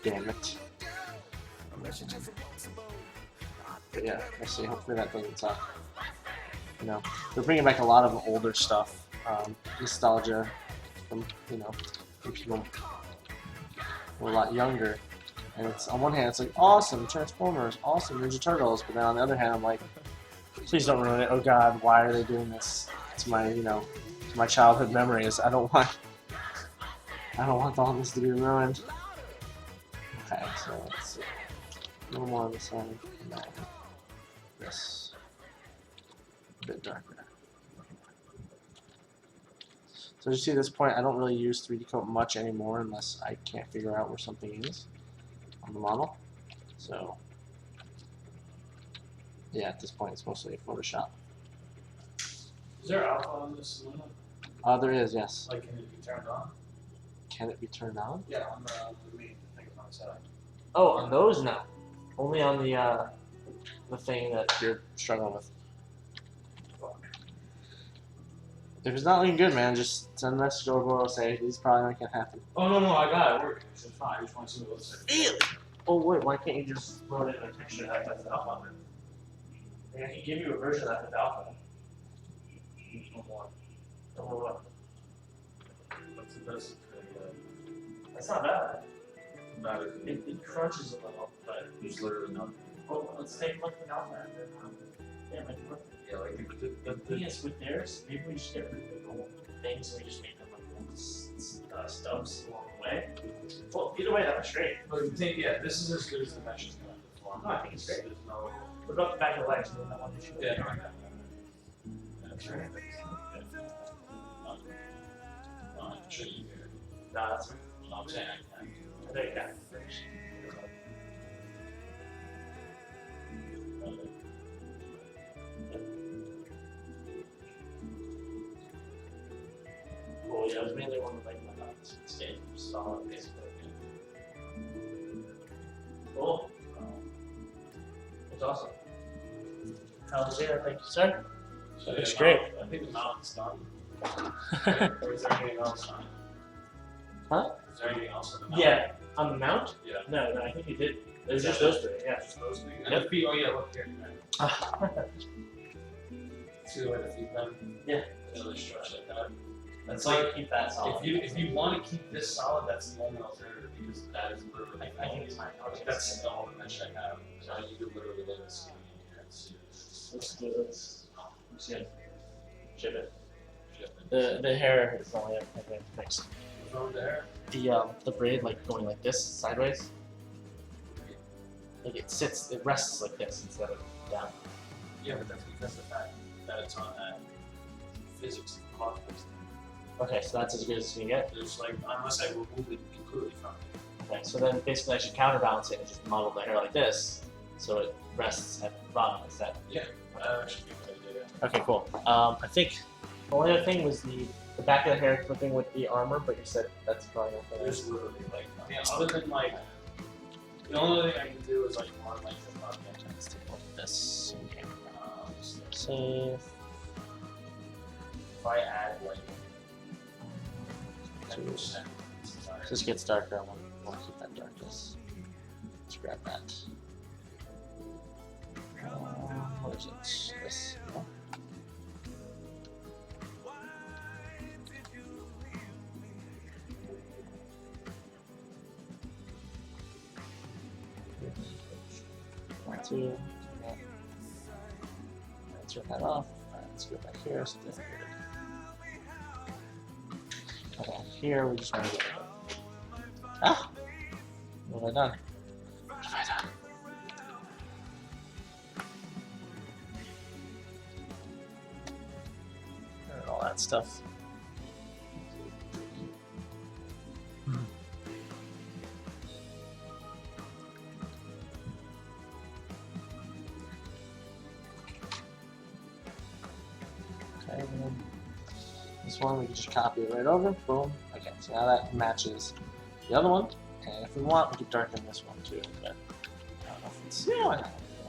Damn it. But yeah, we'll see. Hopefully that doesn't suck. They're bringing back a lot of older stuff, nostalgia from from people who are a lot younger. And it's on one hand, it's like awesome Transformers, awesome Ninja Turtles, but then on the other hand, I'm like, please don't ruin it. Oh God, why are they doing this? It's my to my childhood memories. I don't want all this to be ruined. Okay, so let's see. A little more on this side, and then this a bit darker. So as you see at this point, I don't really use 3D coat much anymore unless I can't figure out where something is on the model. So yeah, at this point it's mostly Photoshop. Is there alpha on this limit? There is, yes. Like, can it be turned on? Can it be turned on? Yeah, on the main thing on the side. Oh, on those no. Only on the thing that you're struggling with. If it's not looking good, man, just send a message over. I'll say these probably not gonna happen. Oh no, I got it working. It's fine. I just want to see what it looks like. Oh wait, why can't you just load it in a picture that has the alpha on it? I can give you a version of that with alpha. No more. Don't know what. What's the best? That's not bad. Not as It crunches a little, but there's literally nothing. well, let's take like the alpha and then yeah, make it work. Yeah, like The thing is with theirs, maybe we just get rid of the gold things and we just make them like stubs along the way. Well, either way, that was straight. But the thing, yeah, this is as good as the mesh is gonna perform. No, I think it's great. There's no. What about the back of the legs? That one issue. Yeah, no, I got that. That's right. I'm sure you hear. No, that's right. I'm saying I There you go. Well, yeah, I was mainly one of like my stage solid basically. Cool. That's awesome. Alexander, thank you, sir. So Looks yeah, great. I think the mount is done. Or is there anything else on it? Huh? Is there anything else on the mount? Yeah, on the mount? Yeah. No, I think you did. There's Yeah. just those three, yeah. Just those three. And Yep. the feet, oh yeah, look here. Ah, See the way the feet bend? Yeah. They really stretch like that. That's That's like like keep that solid. if you want to keep this solid, that's the only alternative because that is literally. I think it's fine. Like, that's the only mesh I have. So you could literally let it see and see it. Let's do this. Yeah. Ship it. Ship it. The hair is only a fix. What's wrong with the hair? The braid like going like this sideways. Like it rests like this instead of down. Yeah, but that's because of the fact that it's on that physics cloth based. Okay, so that's as good as you can get. There's like unless I remove it completely from it. Okay, so then basically I should counterbalance it and just model the hair like this, so it rests at the bottom instead. Yeah, that should be a good idea. Okay, cool. I think the only other thing was the back of the hair clipping with the armor, but you said that's probably not gonna There's literally like, I mean, other than like, the only thing I can do is like more like the project. Let's take a look at this. Okay. If Save. I add like So 10%, this gets darker. I want to keep that darkness. Let's grab that. What is it? This. No? One, two. Turn that off. Alright, let's go back here. So that's good. Okay, here we just want to get. Ah! What have I done? What have I done? And all that stuff. Okay, and then this one we can just copy it right over. Boom. Okay, so now that matches the other one. And if we want, we can darken this one too. But I don't know if it's. Yeah,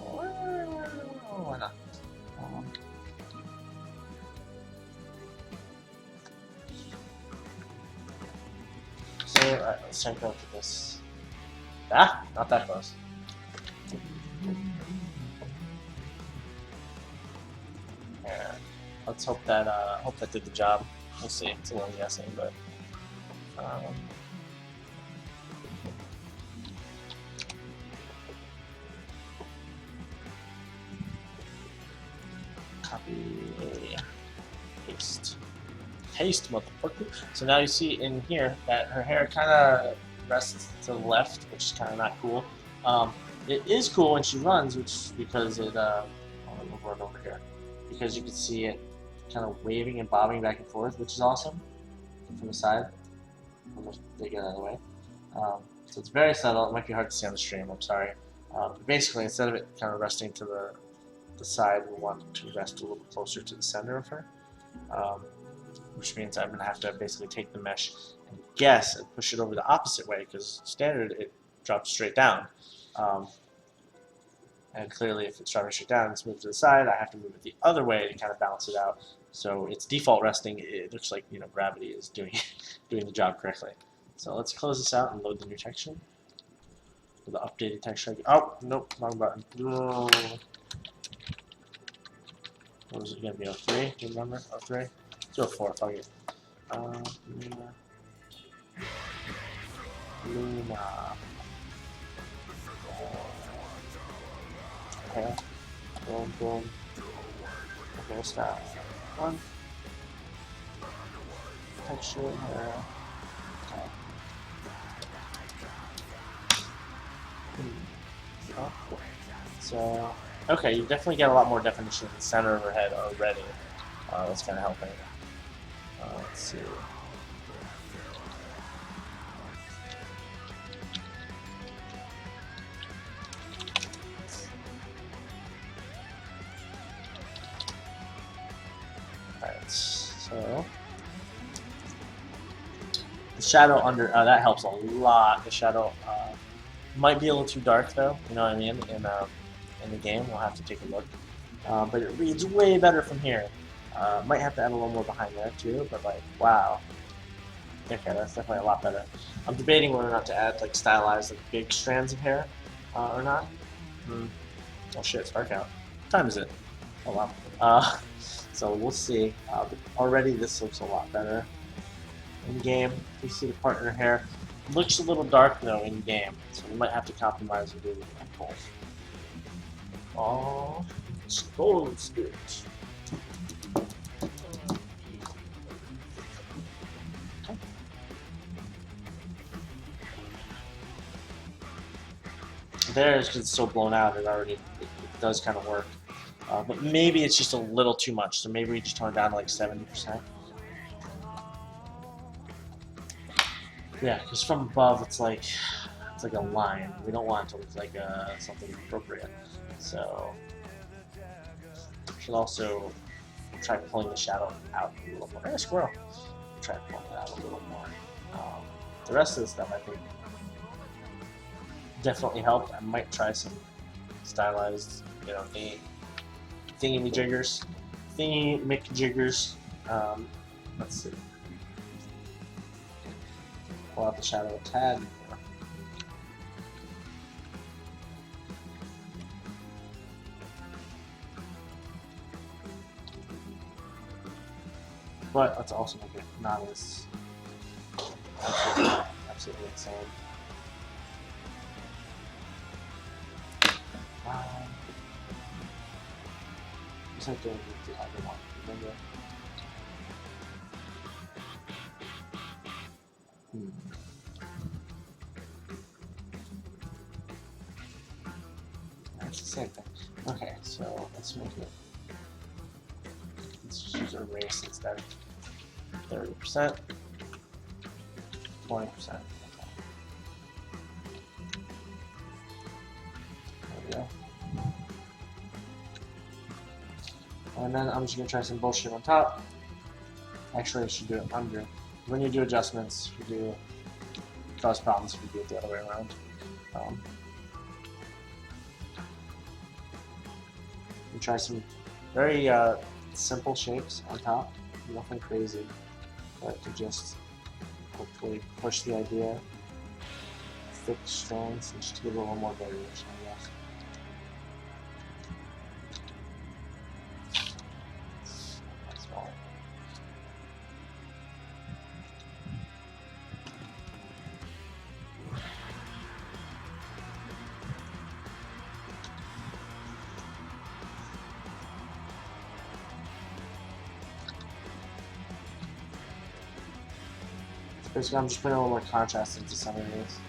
why not? Why not? So, alright, let's take a look at this. Ah, not that close. Yeah. Let's hope that did the job. We'll see. It's a little guessing, but copy, paste, motherfucker. So now you see in here that her hair kind of rests to the left, which is kind of not cool. It is cool when she runs, which because it. I'll move it over here because you can see it kind of waving and bobbing back and forth, which is awesome from the side. Almost they get out of the way. So it's very subtle. It might be hard to see on the stream. I'm sorry. But basically, instead of it kind of resting to the side, we want it to rest a little closer to the center of her, which means I'm going to have to basically take the mesh and guess and push it over the opposite way because standard it drops straight down. And clearly, if it's dropping straight down, it's moved to the side. I have to move it the other way to kind of balance it out. So it's default resting. It looks like gravity is doing doing the job correctly. So let's close this out and load the new texture. The updated texture. Oh nope, wrong button. Oh. What was it gonna be? 03? Do you remember? 03? It's 04. Fuck it. Luna. Okay. Boom, boom. Okay, stop. One. Texture here. Okay. Oh. So, okay, you definitely get a lot more definition in the center of her head already. That's kind of helping. Let's see. Alright, so the shadow under that helps a lot. The shadow might be a little too dark though, you know what I mean? In the game, we'll have to take a look. But it reads way better from here. Might have to add a little more behind there too, but like, wow. Okay, that's definitely a lot better. I'm debating whether or not to add like stylized like big strands of hair or not. Oh shit, it's dark out. What time is it? Oh wow. So we'll see. But already this looks a lot better. In game, you see the part in her hair. Looks a little dark though in game, so we might have to compromise and do both. Oh, golden spirit. There, because it's so blown out, it does kind of work. But maybe it's just a little too much, so maybe we just tone it down to like 70%. Yeah, because from above it's like a line. We don't want it to look like something appropriate. So should also try pulling the shadow out a little more. Hey, squirrel. Try pulling it out a little more. The rest of the stuff I think definitely helped. I might try some stylized, thingy-jiggers. Thingy-mick-jiggers. Let's see. Pull out the shadow a tad more. But let's also make it not as absolutely insane. Just like doing the other one, remember? That's the same thing. Okay, so let's make it. Let's just use erase instead. 30%, 20%. There we go. And then I'm just gonna try some bullshit on top. Actually, I should do it under. When you do adjustments, you cause problems if you do it the other way around. And try some very simple shapes on top. Nothing crazy, but to just hopefully push the idea. Thick strands and just give it a little more variation, I guess. Basically, I'm just putting a little more contrast into some of these.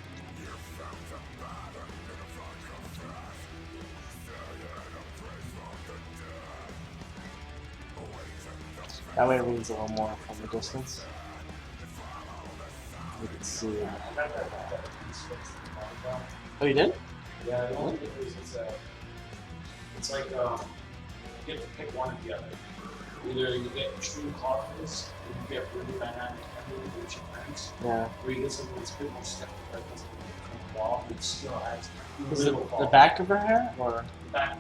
That way it reads a little more from the distance. You can see. Oh, you did? Yeah, the only thing is it's like you have to pick one or the other. Either you get extreme closeness, or you get really dynamic everything with your friends, Yeah. or you get something that's a bit more stiff, that doesn't come off, but still has Is little it the fall. back of her hair, or The back.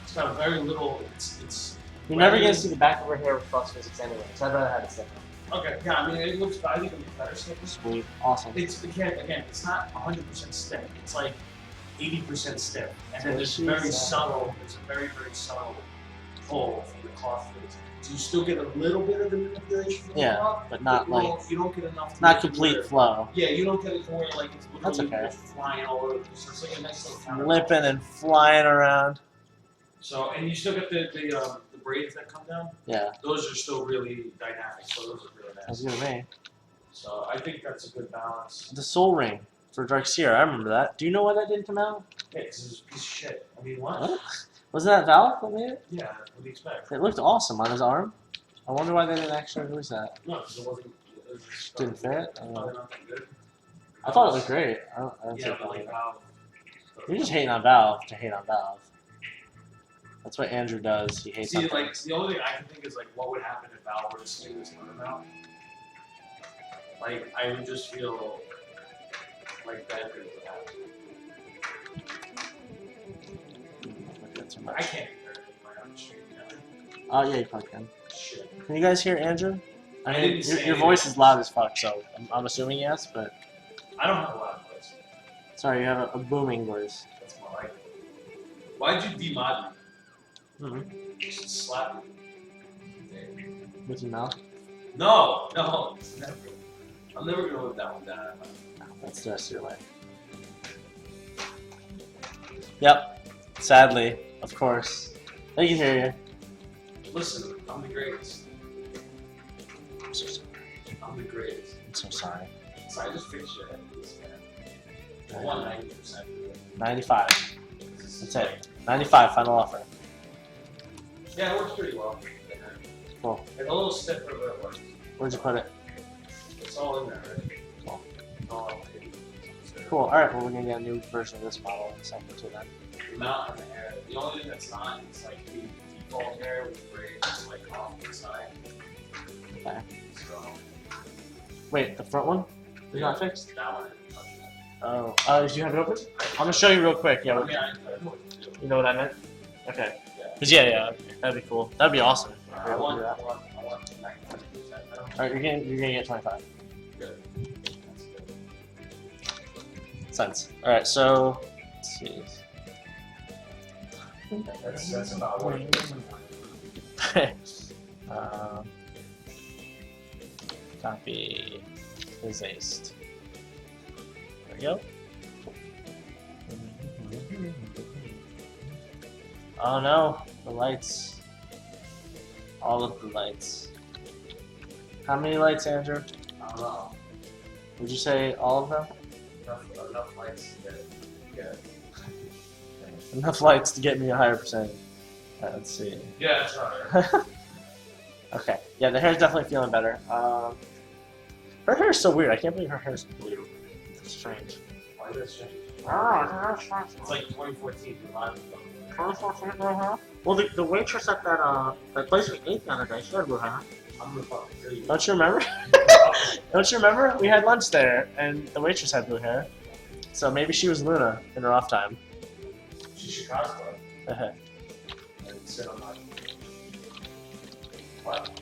It's got very little. It's. you're never gonna see the back of her hair with cross physics anyway. So I'd rather have it stiff. Okay, yeah, I mean, it looks. I think it looks better stiff. Sweet, awesome. It's again, it's not 100% stiff. It's like 80% stiff, and then there's She's, very subtle. There's a very subtle pull from the cloth face. So you still get a little bit of the manipulation. From Yeah, the cloth, but not you like don't, you don't get enough. To not make it complete where- flow. Yeah, you don't get it to where like it's That's literally okay. just flying all over. So it's like a nice little counter. Flipping and flying around. So and you still get the braids that come down. Yeah, Those are still really dynamic. So those are really sounds nice. good to me. So I think that's a good balance. The Soul Ring for Dark Seer, I remember that. Do you know why that didn't come out? Yeah, 'cause it's a piece of shit. I mean, what? What? Wasn't that Valve that made it? Yeah, what do you expect? It looked awesome on his arm. I wonder why they didn't actually release that. No, because it wasn't. It was just Didn't fit? Probably not that good. I thought it looked great. I don't see Yeah, it but like either. Valve. You're just hating on Valve to hate on Valve. That's what Andrew does. He hates on See, Valve. like the only thing I can think is like, what would happen if Valve were to say this time out? Like, I would just feel like bad things would happen. Not too I much. can't hear it on the street now. Oh yeah, you probably can. Shit. Can you guys hear Andrew? I mean, didn't your, say your anything. voice is loud as fuck, so I'm assuming yes, but I don't have a loud voice. sorry, you have a booming voice. That's my life. Why'd you demod me? Mm-hmm. Just slap me. With your mouth? No, it's never. I'm never gonna live that one down. No, that's the rest of your life. Yep. Sadly, of course. They can hear you. Listen, I'm the greatest. I'm so sorry. I'm the greatest. I'm so sorry. So I just fixed your head, please, man. I want 90%. 95. That's it. 95, final offer. Yeah, it works pretty well. Cool. It's a little stiff for the work. Where'd you put it? It's all in there, right? Cool. It's all in Cool. Alright, well, we're gonna get a new version of this model in a second, too, then. the mount and the hair. The only thing that's not is like the default hair with braids like off the side. Okay. So Wait, the front one? Is not fixed? that one I didn't touch that. Oh. Do you have it open? I'm gonna show you real quick. Yeah. I mean, I know what to do. You know what I meant? Okay. Yeah. Cause yeah, that'd be cool. That'd be awesome. I want 90%. Alright, you're gonna get 25 Good. That's good. cents. Alright, so let's see. That's about what it is. Copy is aced. There we go. Oh no, the lights. All of the lights. How many lights, Andrew? I don't know. Would you say all of them? Enough lights to get. Enough lights to get me a higher percentage. Alright, let's see. Yeah, that's right. Okay, yeah, the hair's definitely feeling better. Her hair's so weird. I can't believe her hair's blue. It's strange. Why does it change? Ah, It's like 2014 revival. well, the waitress at that place we ate the other day, she had blue hair. I'm gonna fucking kill you. Don't you remember? Don't you remember? We had lunch there, and the waitress had blue hair. So maybe she was Luna in her off time. She's Chicago. And sit on that. What?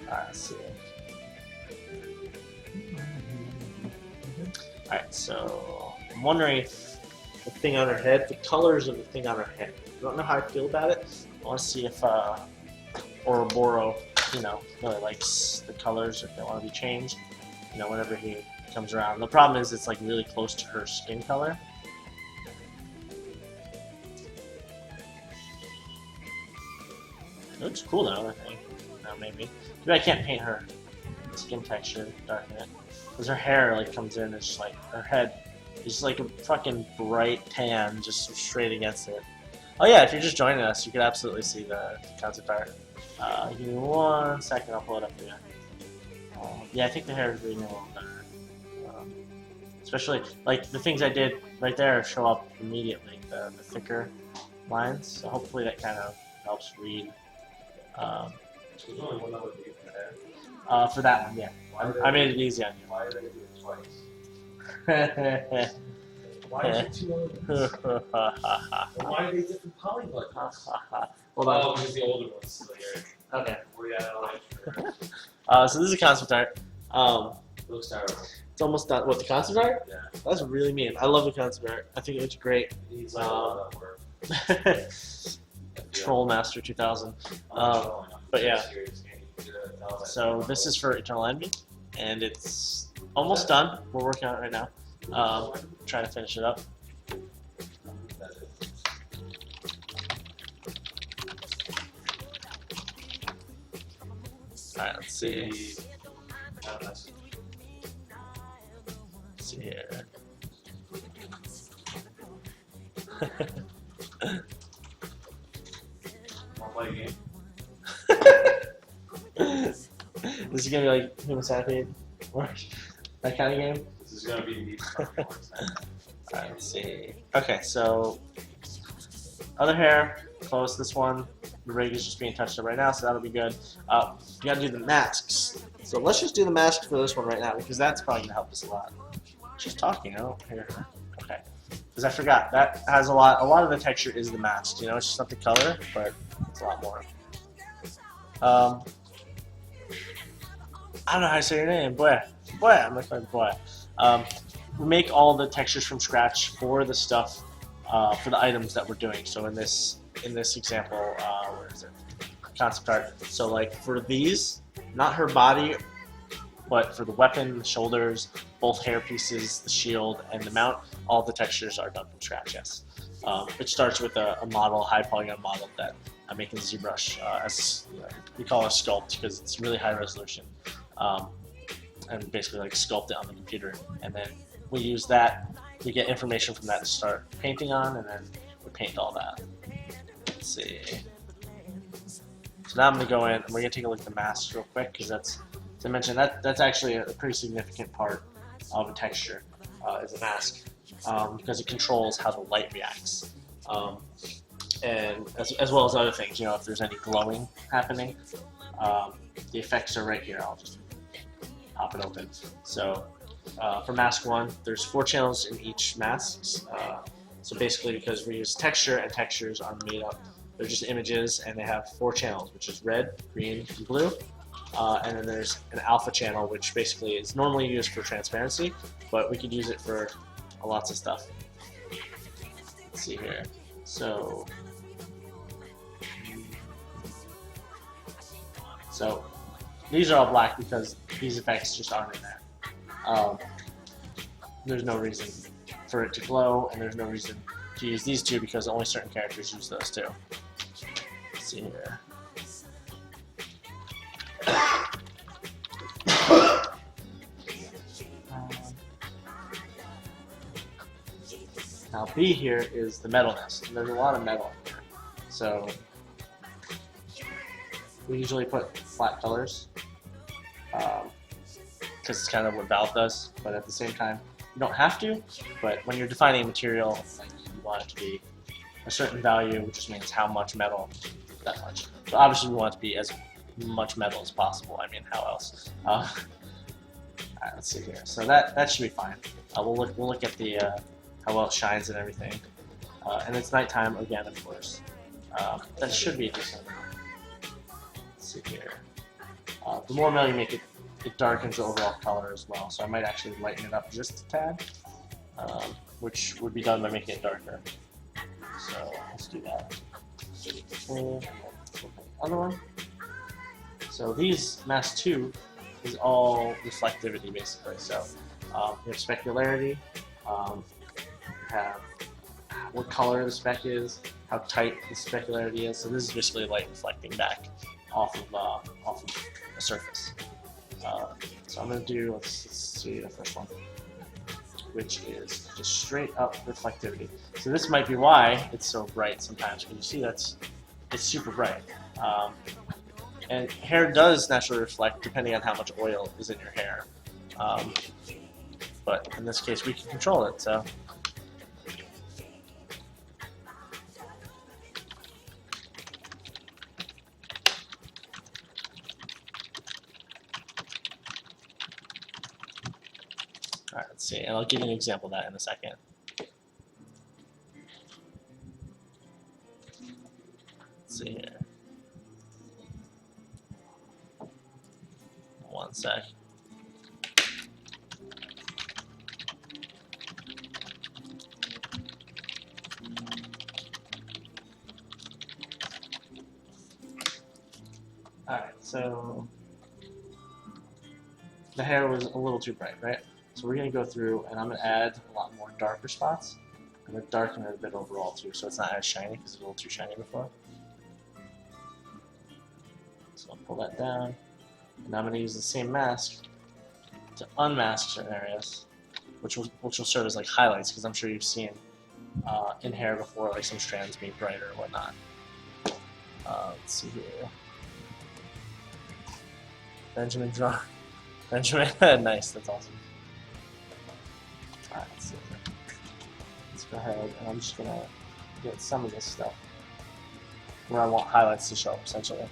Alright, let's see. Alright, so I'm wondering if the thing on her head, the colors of the thing on her head. I don't know how I feel about it. I want to see if Ouroboros, really likes the colors, if they want to be changed, whenever he comes around. The problem is it's like really close to her skin color. It looks cool though, I think. Maybe I can't paint her skin texture, darken it, because her hair like comes in. It's just like her head is just like a fucking bright tan, just straight against it. Oh yeah, if you're just joining us, you could absolutely see the concept art. Give me 1 second, I'll pull it up for you. Yeah, I think the hair is reading a little better. Especially, like, the things I did right there show up immediately, the thicker lines, so hopefully that kind of helps read. There's only one other view for there. For that one, yeah. I made it easy on you. Why did I do it twice? Well, Why is it 2 elements? And why are they different polygons? well, because the older one's still here. okay. We got like, So this is a concept art. it looks terrible. It's almost done. What, the concept art? Yeah. That's really mean. I love the concept art. I think it's great. It needs like a lot of work. Troll Master 2000. But yeah. So this is for Eternal Envy, and it's almost done. We're working on it right now. Trying to finish it up. Alright, let's see. Let's see here. I'll play a game. This is gonna be like Human Centipede, or that kind of game. This is gonna be me. Alright, let's see. Okay, so other hair, close this one. The rig is just being touched up right now, so that'll be good. You gotta do the masks. So let's just do the mask for this one right now, because that's probably gonna help us a lot. Just talking, I don't hear her. Okay. Because I forgot, that has a lot of the texture is the mask, you know, it's just not the color, but it's a lot more. I don't know how to say your name, boy, I'm like boy. We make all the textures from scratch for the stuff, for the items that we're doing. So in this example, where is it? Concept art. So like for these, not her body, but for the weapon, the shoulders, both hair pieces, the shield, and the mount, all the textures are done from scratch. Yes. It starts with a model, high polygon model that I'm making ZBrush as we call it a sculpt because it's really high resolution. And basically like sculpt it on the computer, and then we use that, we get information from that to start painting on, and then we paint all that. Let's see. So now I'm going to go in and we're going to take a look at the masks real quick, because that's, as I mentioned, that's actually a pretty significant part of a texture, is a mask, because it controls how the light reacts. And as well as other things, you know, if there's any glowing happening, the effects are right here. I'll just pop it open. So for mask 1, there's 4 channels in each mask. So basically, because we use texture, and textures are made up, they're just images, and they have 4 channels, which is red, green, and blue. And then there's an alpha channel, which basically is normally used for transparency, but we could use it for lots of stuff. Let's see here. So these are all black because these effects just aren't in there. There's no reason for it to glow, and there's no reason to use these two because only certain characters use those two. Let's see here. Now B here is the metalness, and there's a lot of metal in here. So we usually put flat colors because it's kind of what Valve does, but at the same time, you don't have to, but when you're defining a material, like, you want it to be a certain value, which just means how much metal, that much. So obviously we want it to be as much metal as possible. I mean, how else? Alright, let's see here. So that should be fine. We'll look at the how well it shines and everything. And it's nighttime again, of course. That should be decent. Let's see here. The more metal you make, it darkens the overall color as well. So I might actually lighten it up just a tad, which would be done by making it darker. So let's do that. Other one. So these mask 2 is all reflectivity basically. So you have specularity, you have what color the speck is, how tight the specularity is. So this is basically light reflecting back off of a surface. So I'm going to do, let's see the first one, which is just straight up reflectivity. So this might be why it's so bright sometimes, because you see it's super bright. And hair does naturally reflect depending on how much oil is in your hair. But in this case, we can control it, so. All right, let's see, and I'll give you an example of that in a second. Let's see here. One sec. Alright, so the hair was a little too bright, right? So we're going to go through and I'm going to add a lot more darker spots. I'm going to darken it a bit overall too, so it's not as shiny because it's a little too shiny before. So I'll pull that down. And I'm going to use the same mask to unmask certain areas, which will serve as like highlights, because I'm sure you've seen in hair before, like some strands being brighter or whatnot. Let's see here. Benjamin draw. Benjamin, nice, that's awesome. Alright, so let's go ahead and I'm just gonna get some of this stuff where I want highlights to show up, essentially.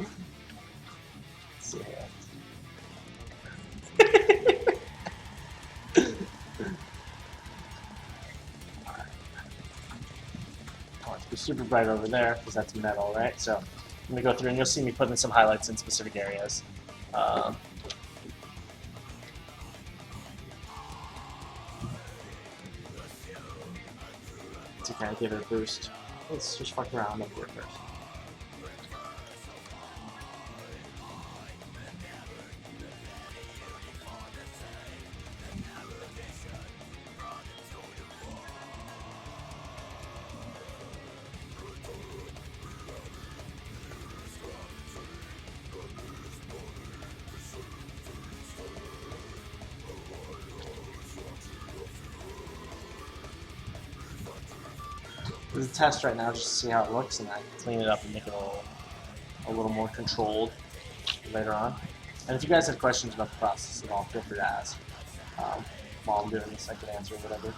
Let's see here. Super bright over there because that's metal, right? So I'm gonna go through and you'll see me putting some highlights in specific areas. To kind of give it a boost. Let's just fuck around up here first. It's a test right now just to see how it looks, and I can clean it up and make it a little more controlled later on. And if you guys have questions about the process at all, feel free to ask. While I'm doing this, I can answer whatever.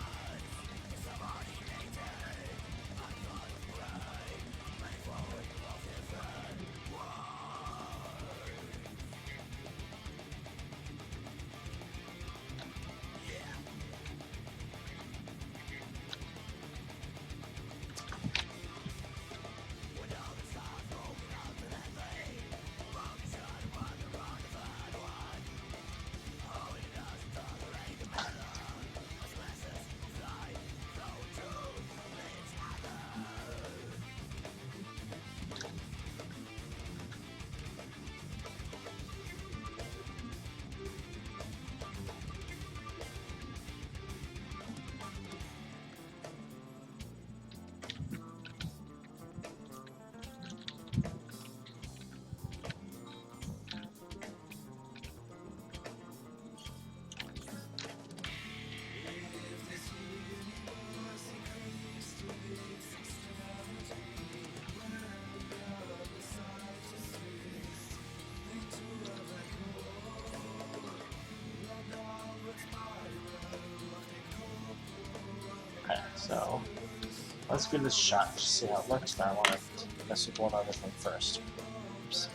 Okay, so let's give this a shot, just see how it looks. Now I want to mess with one other thing first. Oops.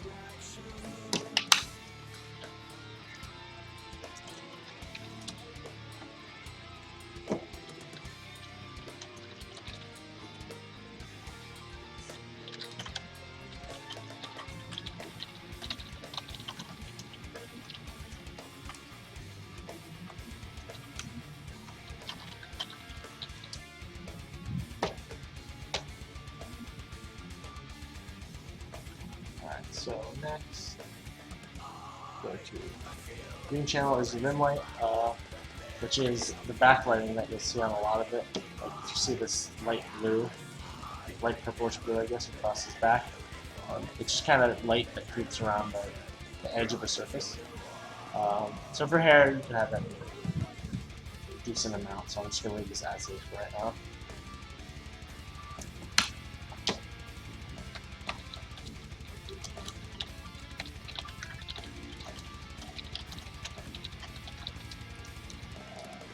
So next, go to green channel is the rim light, which is the backlighting that you'll see on a lot of it. Like if you see this light blue, light purplish blue, I guess, across his back, it's just kind of light that creeps around the edge of a surface. So for hair, you can have that decent amount, so I'm just gonna leave this as is right now.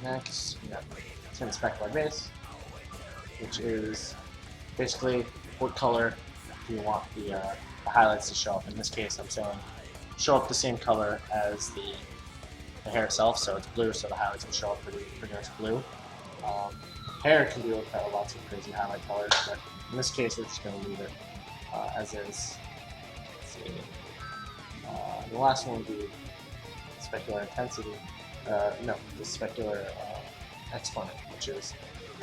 Next, we got tin specular base, which is basically what color do you want the highlights to show up. In this case, I'm saying show up the same color as the hair itself, so it's blue, so the highlights will show up pretty much blue. Hair can do lots of crazy highlight colors, but in this case, we're just going to leave it as is. Let's see. The last one would be specular intensity. No, the specular exponent, which is,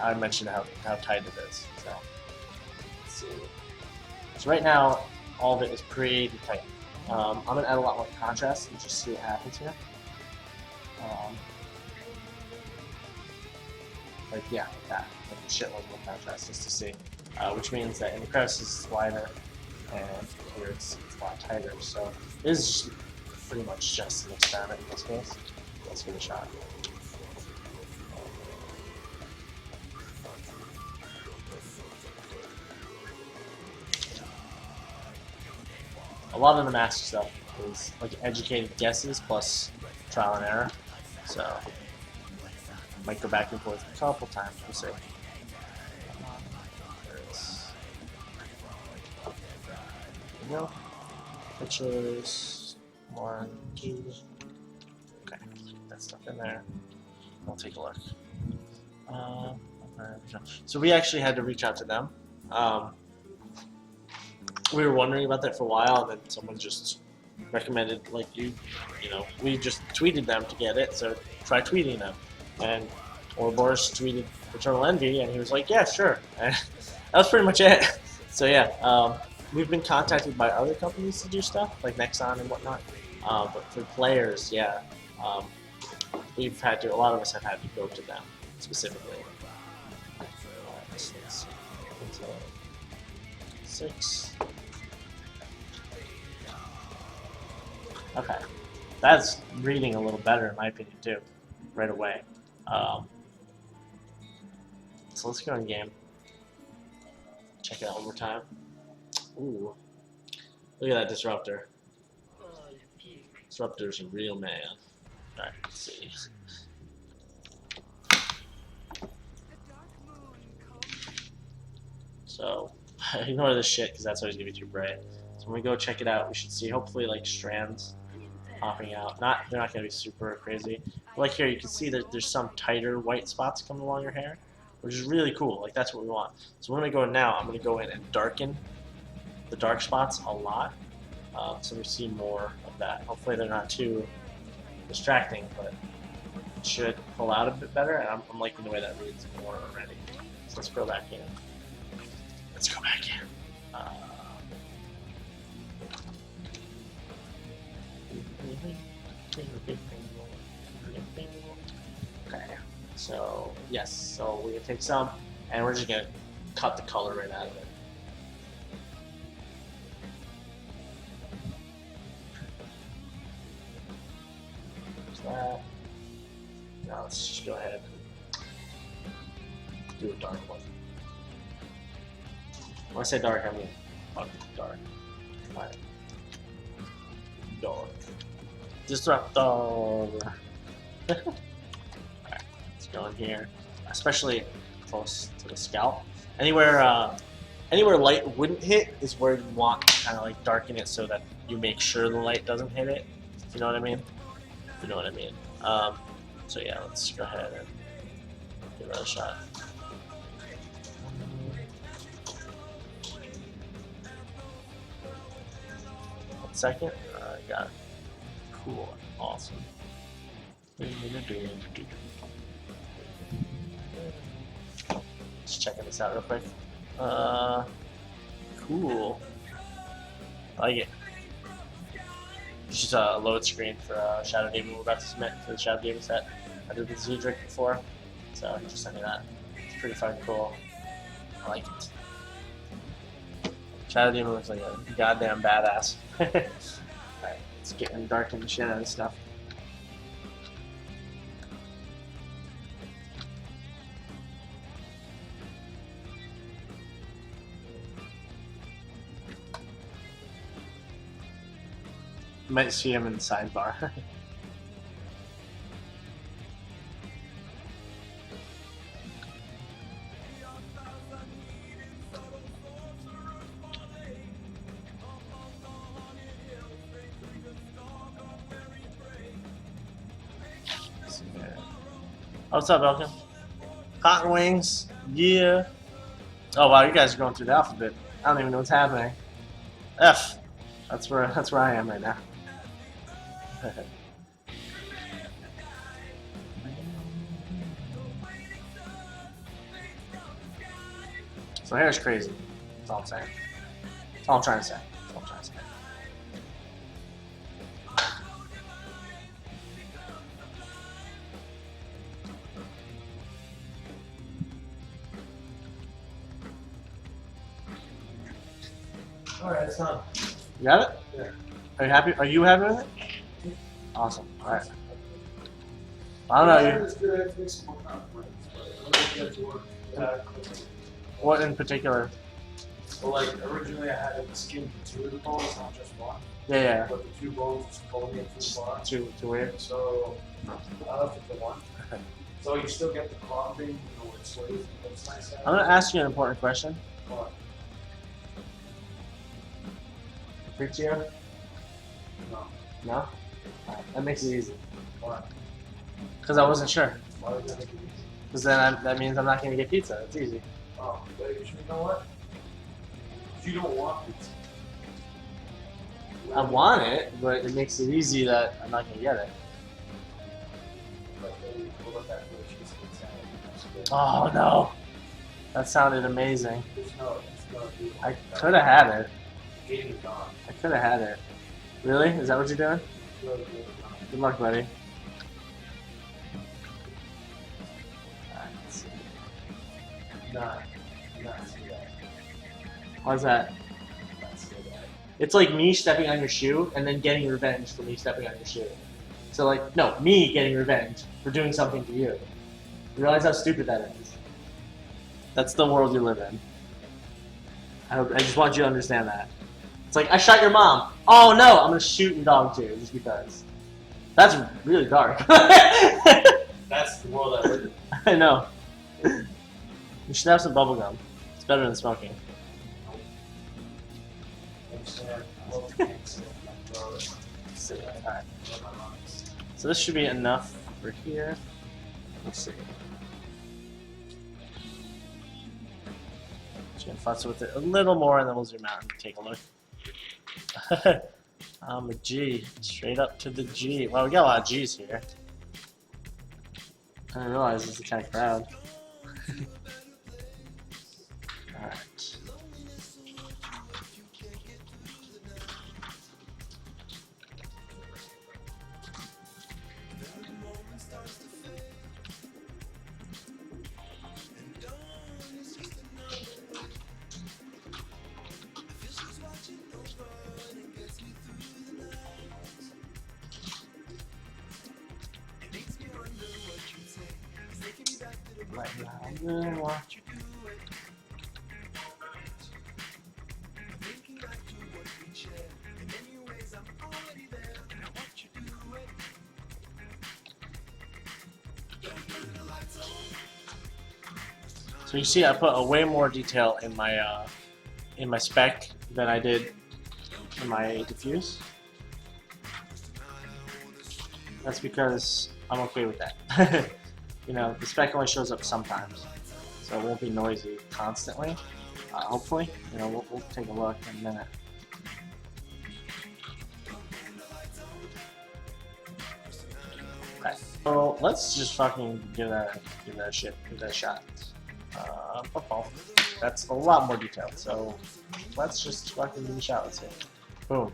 I mentioned how tight it is. So, let's see. So right now, all of it is pretty tight. I'm going to add a lot more contrast and just see what happens here. Like, yeah, like that. Like a shitload more contrast just to see. Which means that in the crevices it's wider, and here it's a lot tighter. So it is pretty much just an experiment in this case. Let's give it a shot. A lot of the mask stuff is like educated guesses plus trial and error. So might go back and forth a couple times, we'll see. There we go. Pictures. 1, 2. Okay, keep that stuff in there. I'll take a look. So we actually had to reach out to them. We were wondering about that for a while, and then someone just recommended, like, you know, we just tweeted them to get it, so try tweeting them. And Ouroboros tweeted Eternal Envy, and he was like, yeah, sure. And that was pretty much it. So yeah, we've been contacted by other companies to do stuff, like Nexon and whatnot. But for players, yeah, we've had to, a lot of us have had to go to them specifically. Let's see. 6. Okay, that's reading a little better in my opinion too, right away. So let's go in game. Check it out one more time. Ooh, look at that disruptor. Disruptor's a real man. Alright, let's see. So, ignore this shit because that's always gonna be too bright. So when we go check it out, we should see hopefully like strands popping out. They're not gonna be super crazy. But like here, you can see that there's some tighter white spots coming along your hair, which is really cool. Like that's what we want. So when I go in now, I'm gonna go in and darken the dark spots a lot, so we see more of that. Hopefully they're not too distracting, but it should pull out a bit better. And I'm liking the way that reads more already. So let's go back in. Let's go back in. Okay, so yes, so we're gonna take some, and we're just gonna cut the color right out of it. There's that. Now let's just go ahead and do a dark one. When I say dark, I mean fucking dark. Right. Dark. Disruptor. Alright, let's go in here, especially close to the scalp. Anywhere light wouldn't hit is where you want to kind of like darken it so that you make sure the light doesn't hit it. You know what I mean? You know what I mean. So yeah, let's go ahead and give it a shot. Second, I got it. Cool, awesome. Just checking this out real quick. Cool. I like it. It's just a load screen for Shadow Demon we're about to submit for the Shadow Demon set. I did the Z-Drake before, so he just sent me that. It's pretty fucking cool. I like it. Shadow Demon looks like a goddamn badass. Alright, let's get in darken the shit out of this stuff. You might see him in the sidebar. What's up, Elkin? Cotton wings, yeah. Oh wow, you guys are going through the alphabet. I don't even know what's happening. F. That's where I am right now. So hair's crazy. That's all I'm saying. That's all I'm trying to say. That's all I'm trying to say. Alright, it's done. You got it? Yeah. Are you happy? Are you happy with it? Awesome. All right. I don't know. What in particular? Well, like originally I had it skinned two of the bones, not just one. Yeah. But the two bones is pulling it too far. Too weird. So I left it to one. So you still get the cropping, you know, where it sways. It's nice. I'm gonna ask you an important question. What? Pizza? No. No? All right. That makes it easy. Why? Because I wasn't sure. Why would that make it easy? Because then that means I'm not gonna get pizza. It's easy. Oh, wait, you know what? If you don't want pizza. I want it, but it makes it easy that I'm not gonna get it. Oh no! That sounded amazing. I could have had it. I could have had it. Really? Is that what you're doing? Good luck, buddy. Why's that? It's like me stepping on your shoe and then getting revenge for me stepping on your shoe. So like, no, me getting revenge for doing something to you. You realize how stupid that is? That's the world you live in. I just want you to understand that. It's like, I shot your mom. Oh no, I'm gonna shoot your dog too, just because. That's really dark. That's the world I live in. I know. You should have some bubble gum. It's better than smoking. Alright. So this should be enough for here. Let's see. Just gonna futz with it a little more and then we'll zoom out and take a look. I'm a G. Straight up to the G. Wow, we got a lot of G's here. I didn't realize it's the kind of crowd. Alright. So you see, I put a way more detail in my spec than I did in my diffuse. That's because I'm okay with that. You know, the spec only shows up sometimes, so it won't be noisy constantly. Hopefully, you know, we'll take a look in a minute. Okay, so let's just fucking give that a shot. That's a lot more detailed, so let's just fucking give it a shot. Let's see. Boom.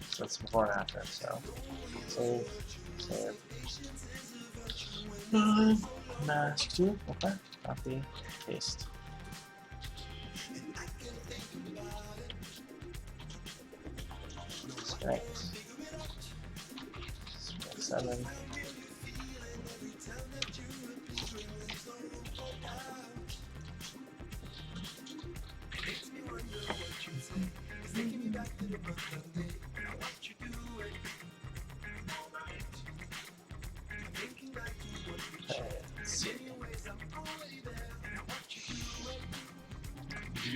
So that's before and after. So save. Mask 2. Okay. Copy. Paste. Select. 7.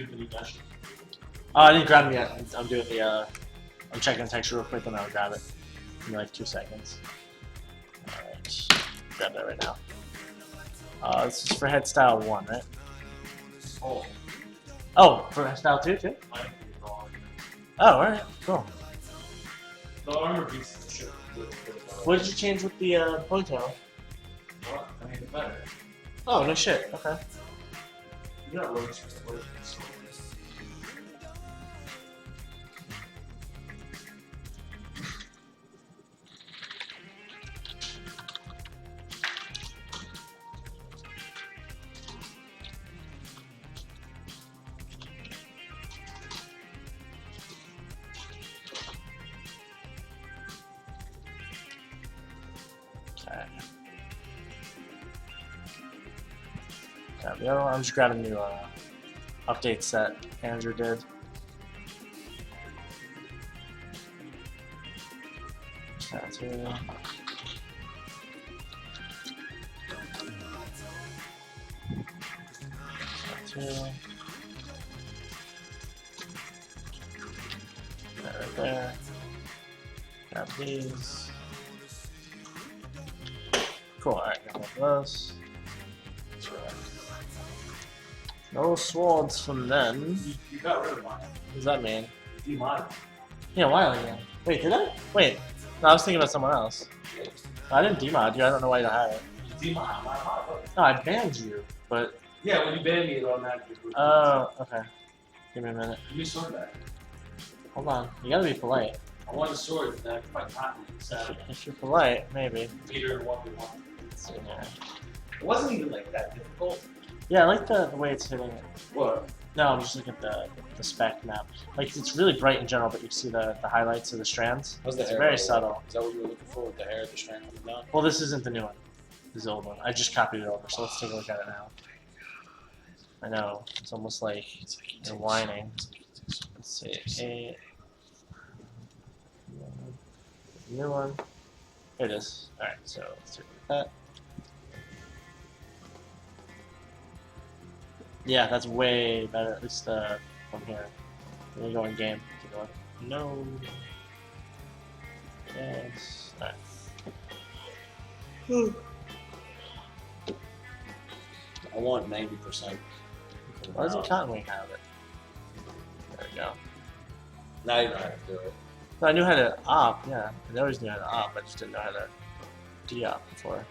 get the new mesh? I didn't grab them yet. I'm doing the, I'm checking the texture real quick and I'll grab it in like 2 seconds. Alright, grab that right now. This is for head style 1, right? Oh, Oh, for head style 2 too? mine could be wrong. Oh, alright, cool. The armor piece is shit. What did you change with the ponytail? What? I mean, it's better. Oh, no shit, okay. You got roads for the words. Okay. Grab the other one. I'm just grabbing a new update set Andrew did. Tattoo. Tattoo. That right there. Grab these. Cool, alright, got one of those. No swords from them. You got rid of mine. What does that mean? You might. Yeah, a while ago. Wait, did I? Wait. No, I was thinking about someone else. I didn't demod you, I don't know why you don't have it. Demon. No, I banned you, but... Yeah, when you ban me, it automatically. Oh, okay. Give me a minute. Give me a sword back. Hold on. You gotta be polite. I want a sword that I can cotton. If you're polite, maybe. Meter and 1v1. Let's see here. It wasn't even like that difficult. Yeah, I like the way it's hitting it. What? No, I'm just looking at the spec map. Like, it's really bright in general, but you see the highlights of the strands. How's the It's hair? very by the way? subtle. Is that what you were looking for with the hair, the strand coming down? Well, this isn't the new one. This is the old one. I just copied it over, so let's take a look at it now. I know. It's almost like you're whining. Let's see. New one. Here it is. Alright, so let's take a look at that. Yeah, that's way better, at least from here. Let me go in game. Take a look. No. Yes. Alright. I want 90%. Why doesn't Cottonwing have it? There we go. Now you don't have to do it. No, I knew how to op, yeah. I always knew how to op, I just didn't know how to de-op before.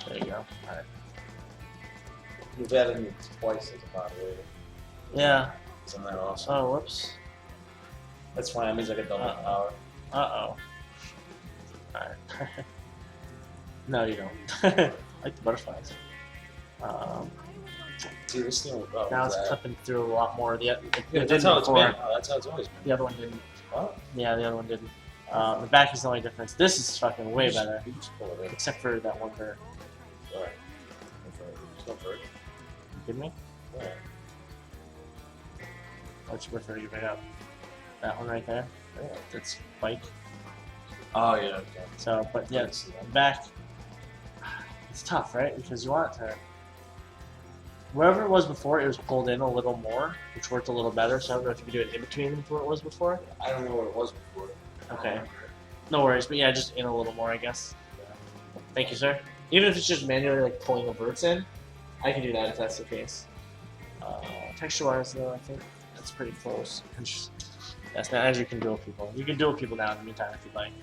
There you go. Alright. You've added me twice as a moderator. Yeah. Isn't that awesome? Oh, whoops. That's fine. That means I get double the power. Uh-oh. Alright. No, you don't. I like the butterflies. See, this thing was about Now it's that. clipping through a lot more. Yeah, It that's didn't how it's before. been. Oh, that's how it's always been. The other one didn't. What? Yeah, the other one didn't. The back is the only difference. This is fucking way better. You just pull it in. Except for that one bird. Alright. Go for it. You kidding me? Alright. Which prefer you pick up? That one right there? Yeah. That's bike. Oh, yeah, okay. So, but yeah, see that. back, it's tough, right? Because you want it to, wherever it was before, it was pulled in a little more, which worked a little better. So I don't know if you could do it in between where it was before. I don't know what it was before. Okay, no worries. But yeah, just in a little more, I guess. Thank you, sir. Even if it's just manually like pulling the verts in, I can do that if that's the case. Texture-wise, though, I think that's pretty close. That's not as you can duel people. You can duel people now in the meantime if you'd like.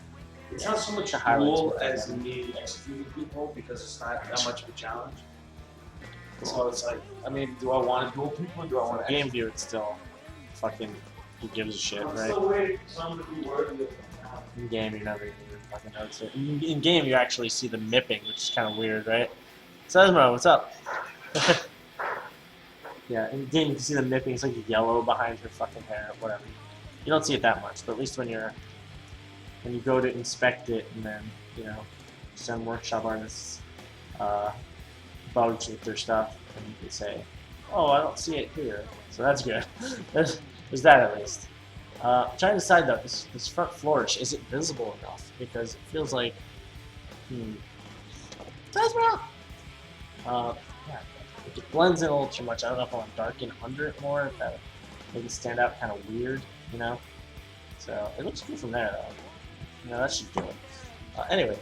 It's not so much The highlights cool were as better. me executing people because it's not that much of a challenge. So it's like, I mean, do I want to duel people or do I want to Game view, it's still fucking. Who gives a shit, I'm right? still waiting for someone to be worthy of it. In game, you never even fucking notice it. In game, you actually see the mipping, which is kind of weird, right? Sesmo, what's up? Yeah, in game you can see the mipping. It's like yellow behind her fucking hair, whatever. You don't see it that much, but at least when you go to inspect it and then some workshop artists bugs with their stuff, and you can say, "Oh, I don't see it here," so that's good. There's that at least. I'm trying to decide though, this front flourish, is it visible enough? Because it feels like, yeah. It blends in a little too much. I don't know if I want darken under it more, if that make it stand out kind of weird, you know? So it looks good from there, though. You know, that should do it. Anyway,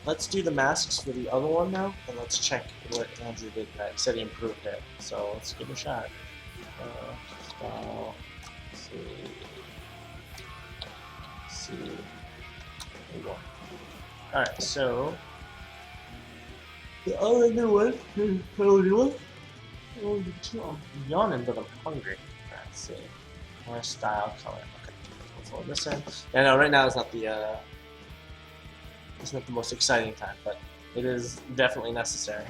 let's do the masks for the other one now, and let's check what Andrew did. He said he improved it, so let's give it a shot. Style, see. There we go. Alright, so the other new one, I'm yawning, but I'm hungry. Let's see. More style, color. Okay, let's load this in. Yeah, no, right now it's not the most exciting time, but it is definitely necessary.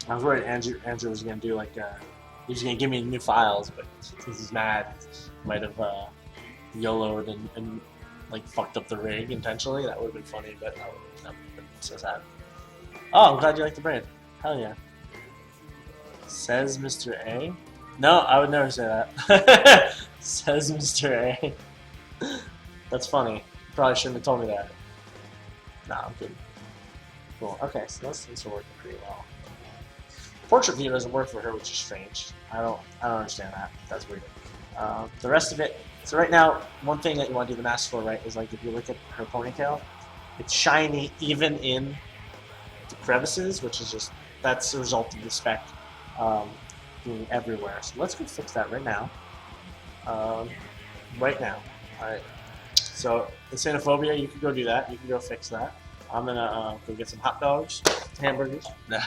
I was worried Andrew was gonna do like he was gonna give me new files, but since he's mad, he might have YOLO'd and like fucked up the rig intentionally. That would have been funny, but that would have been so sad. Oh, I'm glad you like the braid. Hell yeah. Says Mr. A. No, I would never say that. Says Mr. A. That's funny. Probably shouldn't have told me that. Nah, I'm good. Cool. Okay, so those things are working pretty well. Portrait view doesn't work for her, which is strange. I don't understand that. That's weird. The rest of it. So right now, one thing that you want to do the mask for, right, is like if you look at her ponytail, it's shiny even in the crevices, which is just that's the result of the speck being everywhere. So let's go fix that right now. Right now. All right. So in xenophobia, you can go do that. You can go fix that. I'm gonna go get some hot dogs, hamburgers. Nah. All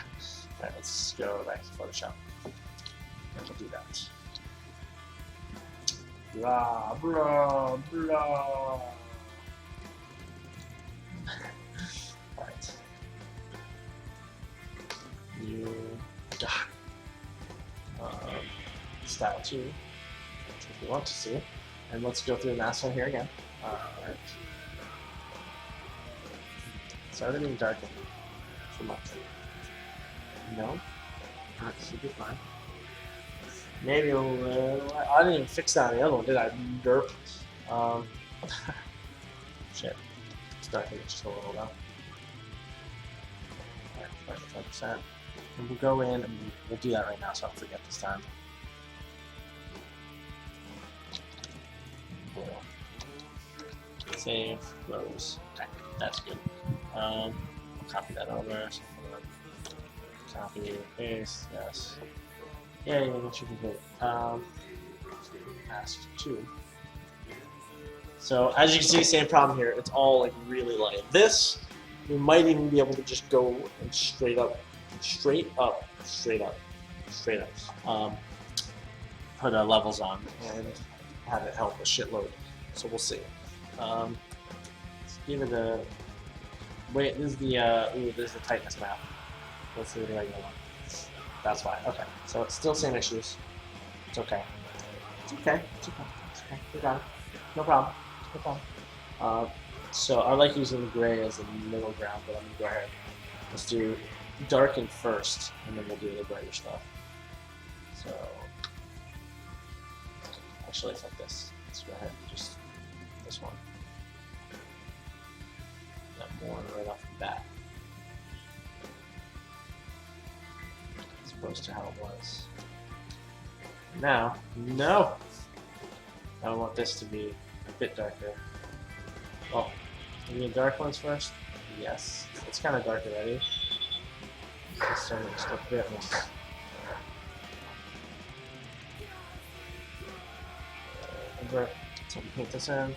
right, let's go back to Photoshop. And we'll do that. Blah blah blah. Alright. You got style 2, which we want to see. And let's go through the mask one here again. Alright. So everything darkened too much. No? Alright, should be fine. Maybe a little. I didn't even fix that on the other one, did I? Derp. Shit. It's darkening just a little though. Alright, 25%. And we'll go in and we'll do that right now so I don't forget this time. Cool. Save, close. Okay, that's good. I'll copy that over. So copy, paste, yes. Yeah, that should be good. Mask 2. So as you can see, same problem here. It's all like really light. This, we might even be able to just go and straight up, put levels on and have it help a shitload. So we'll see. Let's give it a. Wait, this is the this is the tightness map. Let's do the regular one. That's fine. Okay. So it's still same issues. It's okay. It's okay. It's okay. It's okay. We got it. No problem. No problem. So I like using the gray as a middle ground, but I'm gonna go ahead. Let's do darken first, and then we'll do the brighter stuff. So actually, it's like this. Let's go ahead and just this one. That more right off the bat. Opposed to how it was. Now, no! I want this to be a bit darker. Well, do the dark ones first? Yes. It's kind of dark already. Just a bit more. So we paint this in.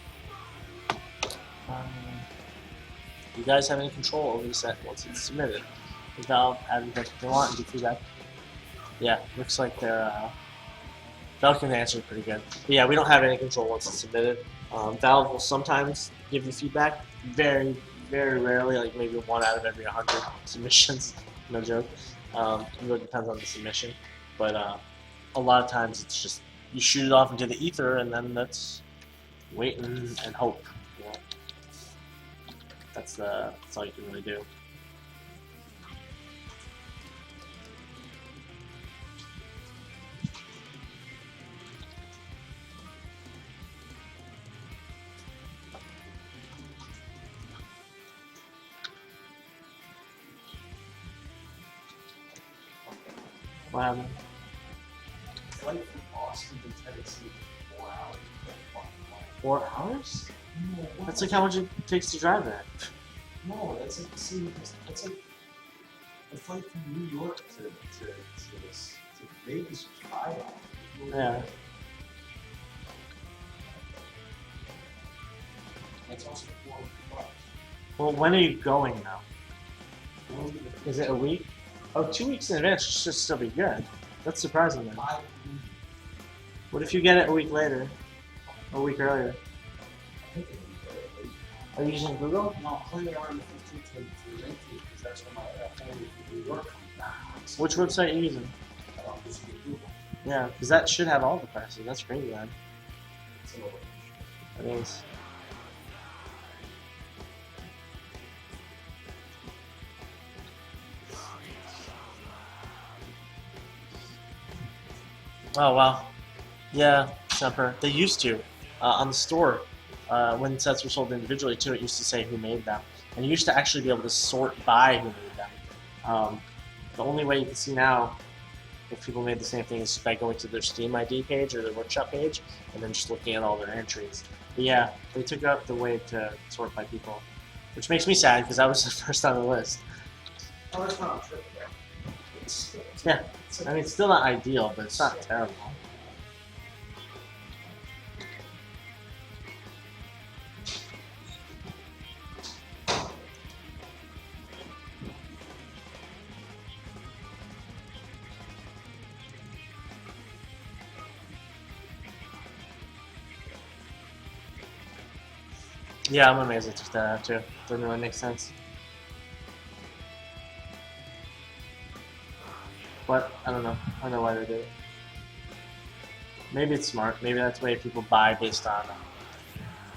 You guys have any control over the set once it's submitted? Valve add what they want and do feedback. Yeah, looks like they're Valve can answer pretty good. But yeah, we don't have any control once it's submitted. Valve will sometimes give you feedback, very, very rarely, like maybe 1 out of every 100 submissions. No joke. It really depends on the submission, but a lot of times it's just you shoot it off into the ether, and then that's wait and hope. You know? That's all you can really do. What happened? Flight from Austin to Tennessee, 4 hours. 4 hours? No, what? That's like how much it takes to drive there. No, that's like that's like the flight from New York to Vegas was 5 hours. Yeah. That's also $400. Well, when are you going now? Is it a week? Oh, 2 weeks in advance should still be good. That's surprising then. What if you get it a week later? Or a week earlier? Are you using Google? No, I'm planning around the 15th to the 19th because that's when my family from New York comes back. Which website are you using? This is Google. Yeah, because that should have all the prices. That's crazy, man. It's a little. It is. Oh wow, yeah, Semper. They used to on the store when sets were sold individually too. It used to say who made them, and you used to actually be able to sort by who made them. The only way you can see now if people made the same thing is by going to their Steam ID page or their workshop page, and then just looking at all their entries. But yeah, they took out the way to sort by people, which makes me sad because I was the first on the list. Oh, that's not true. Yeah, I mean it's still not ideal, but it's not terrible. Yeah, I'm amazed it took that out too. Doesn't really make sense. But I don't know. I don't know why they did it. Maybe it's smart. Maybe that's the way people buy based on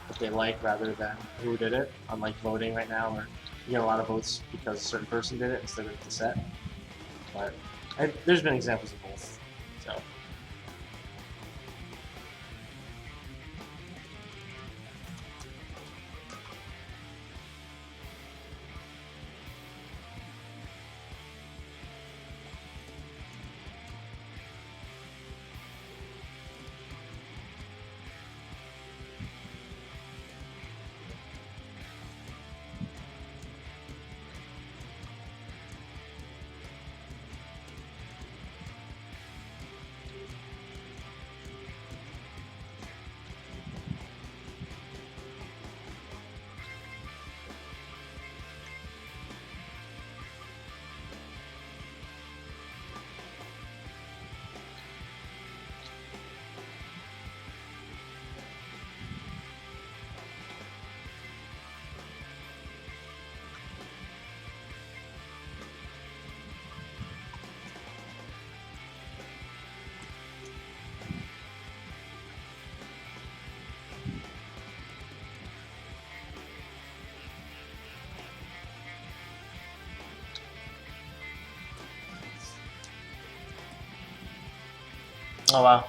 what they like rather than who did it. Unlike voting right now, where you get a lot of votes because a certain person did it instead of the set. But there's been examples of both. So. Oh wow.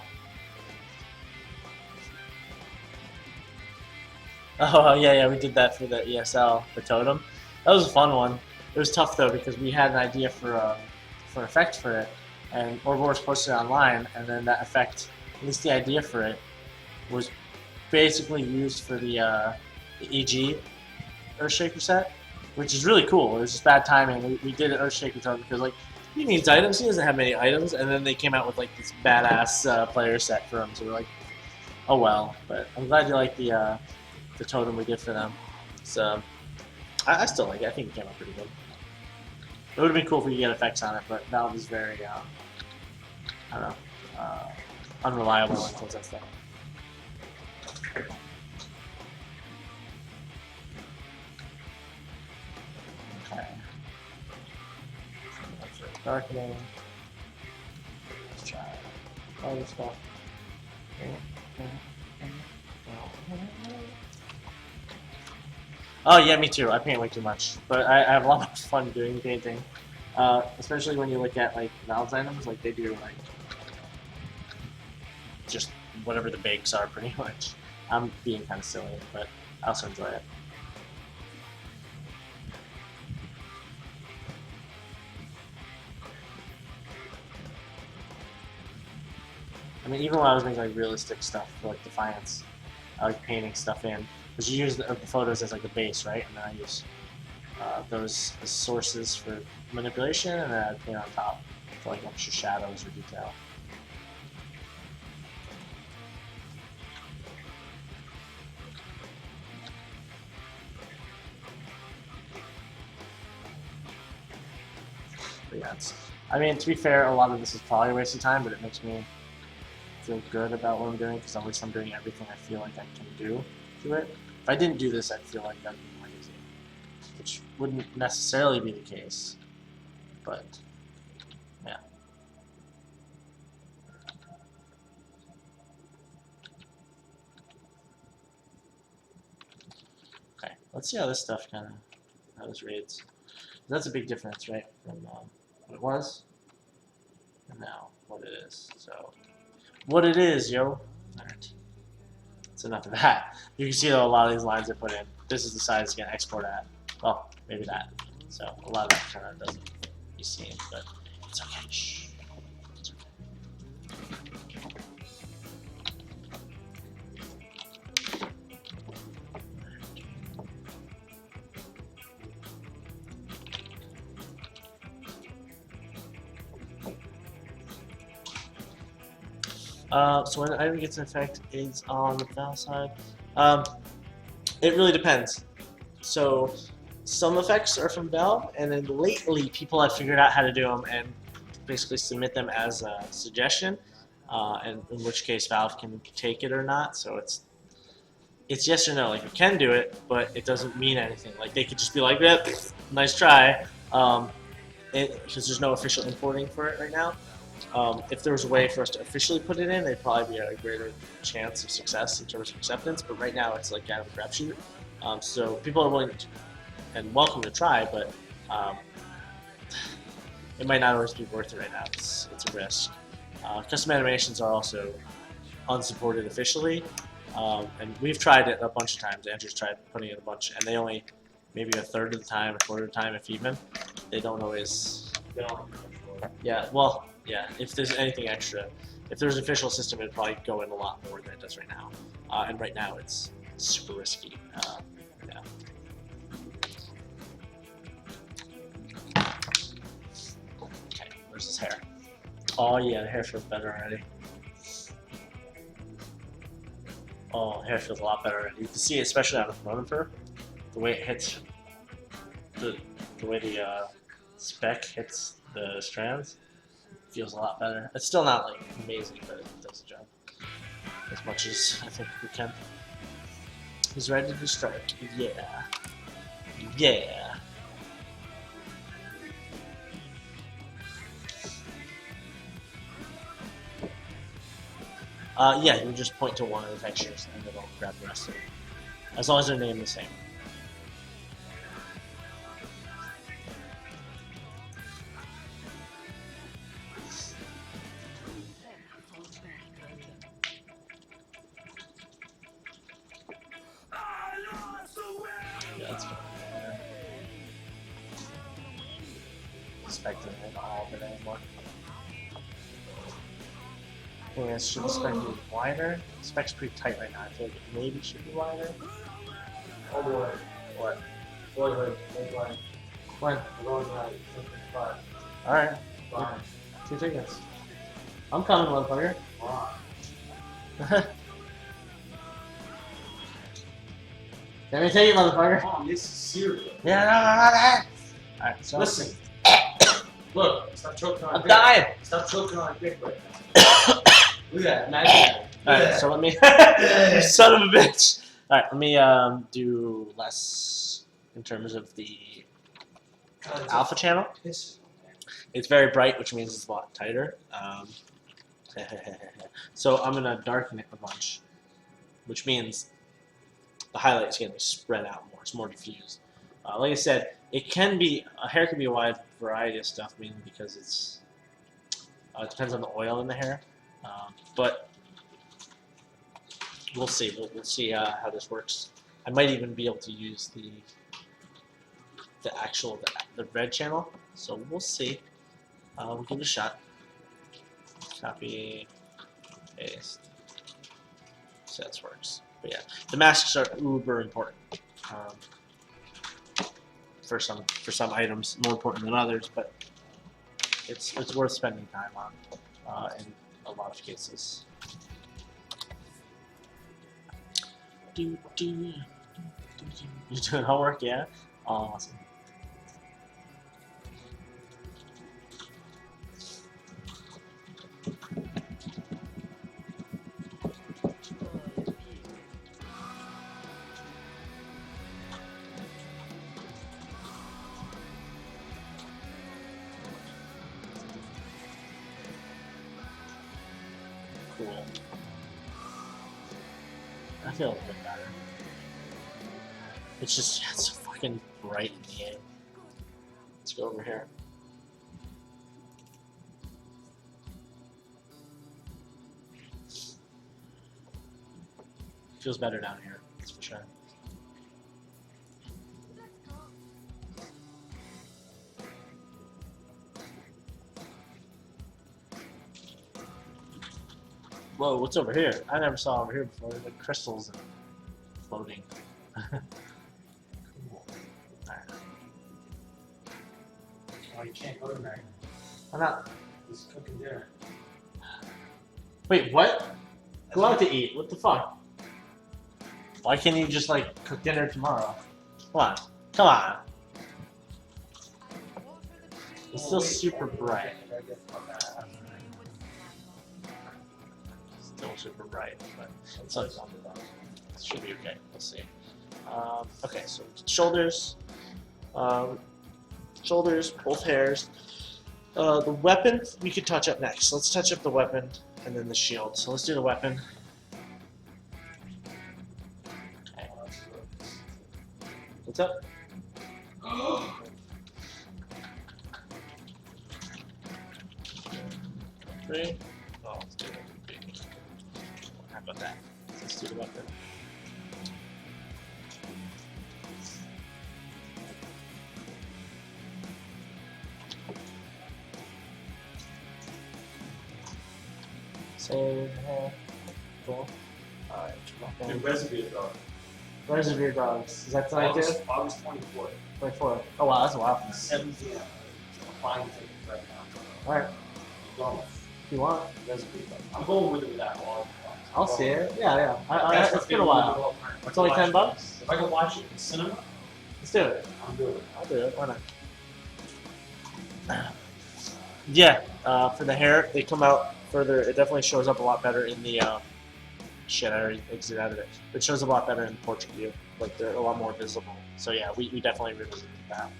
Oh yeah, we did that for the ESL, the totem. That was a fun one. It was tough though because we had an idea for an effect for it, and Ouroboros posted it online, and then that effect, at least the idea for it, was basically used for the EG Earthshaker set, which is really cool. It was just bad timing. We did an Earthshaker totem because like he needs items. He doesn't have many items, and then they came out with like this badass player set for him. So we're like, oh well. But I'm glad you like the totem we did for them. So I still like it. I think it came out pretty good. It would have been cool if we could get effects on it, but Valve is very I don't know, unreliable when it comes to that stuff. Okay. Darkening. Let's try all this stuff. Oh yeah, me too. I paint way too much, but I have a lot of fun doing painting. Especially when you look at like Valve's items, like they do like just whatever the bakes are, pretty much. I'm being kind of silly, but I also enjoy it. I mean, even when I was making like realistic stuff for like Defiance, I like painting stuff in, because you use the photos as like the base, right? And then I use those as sources for manipulation, and then I paint on top for like extra shadows or detail. But yeah, I mean, to be fair, a lot of this is probably a waste of time, but it makes me feel good about what I'm doing, because at least I'm doing everything I feel like I can do to it. If I didn't do this, I'd feel like that'd be lazy, which wouldn't necessarily be the case, but yeah. Okay, let's see how this stuff how this reads. That's a big difference, right, from what it was and now what it is. So, what it is, yo. Alright. That's enough of that. You can see though, a lot of these lines I put in, this is the size it's going to export at. Well, maybe that. So, a lot of that kind of doesn't be seen, but it's okay. Shh. It's okay. So when the item gets an effect is on the valve side. It really depends. So some effects are from Valve, and then lately people have figured out how to do them and basically submit them as a suggestion, and in which case Valve can take it or not. So it's yes or no. Like, you can do it, but it doesn't mean anything. Like, they could just be like, "Yep, nice try," because there's no official importing for it right now. If there was a way for us to officially put it in, there'd probably be a greater chance of success in terms of acceptance. But right now, it's like kind of a crapshoot. So people are willing to, and welcome to try, but it might not always be worth it right now. It's a risk. Custom animations are also unsupported officially, and we've tried it a bunch of times. Andrew's tried putting it a bunch, and they only maybe a third of the time, a quarter of the time, if even. They don't always. Yeah, well, yeah. If there's anything extra, if there's an official system, it'd probably go in a lot more than it does right now. And right now, it's super risky. Yeah. Okay, where's his hair? Oh yeah, the hair feels better already. Oh, hair feels a lot better already. You can see, especially on the front of her, the way it hits, the way the spec hits the strands, feels a lot better. It's still not like amazing, but it does the job as much as I think we can. He's ready to strike. Yeah. Yeah. Yeah, you just point to one of the textures and it'll grab the rest of it. As long as they're named the same. Yeah, that's fine. Expecting it all of it anymore. Yeah, should the spec be wider? The spec's pretty tight right now. I feel like it maybe should be wider. Oh boy. What? Boy, wait. When? Alright. Fine. 2 tickets. I'm coming, motherfucker. Let me tell you, motherfucker. Mom, this is serious. Yeah, alright, so. Listen. Look, stop choking on I'm dick. dying! Stop choking on dick right now. Look at that, imagine that. Alright, so let me. You son of a bitch! Alright, let me do less in terms of the alpha channel. It's very bright, which means it's a lot tighter. So I'm gonna darken it a bunch, which means the highlight is gonna be spread out more. It's more diffused. Like I said, a hair can be a wide variety of stuff, mainly because it depends on the oil in the hair. But we'll see. We'll see how this works. I might even be able to use the red channel. So we'll see. We'll give it a shot. Copy, Paste. So that works. But yeah, the masks are uber important. For some items, more important than others, but it's worth spending time on in a lot of cases. You doing homework? Yeah. Awesome. Cool. I feel a bit better. It's just it's so fucking bright in the game. Let's go over here. Feels better down here, that's for sure. Whoa, what's over here? I never saw over here before. There's like crystals and floating. Cool. Alright. Oh, you can't go tonight. Why not? He's cooking dinner. Wait, what? Go out to eat. What the fuck? Why can't you just like cook dinner tomorrow? Come on. Come on. It's still super bright. Still super bright, but it's like it should be okay. We'll see. Okay, so shoulders, both hairs. The weapon we could touch up next. Let's touch up the weapon and then the shield. So let's do the weapon. Okay. What's up? Three. Oh, let's do it. How about that? Let's do the weapon. Same hair. Cool. Alright, The Reservoir Dog. Reservoir Dogs. Is that tonight too? August 24th. 24. Oh wow, that's a while. 7 p.m. Buying tickets right now. Alright, Going. if you want. Reservoir Dog. I'm going with it without all. I'll see it. Yeah. It's been a while. It's only $10? If I can watch it in the cinema, Let's do it. I'm doing it. I'll do it. Why not? Yeah, for the hair, they come out further. It definitely shows up a lot better in the shit. I already exited out of it. It shows up a lot better in portrait view. Like they're a lot more visible. So yeah, we definitely revisited that.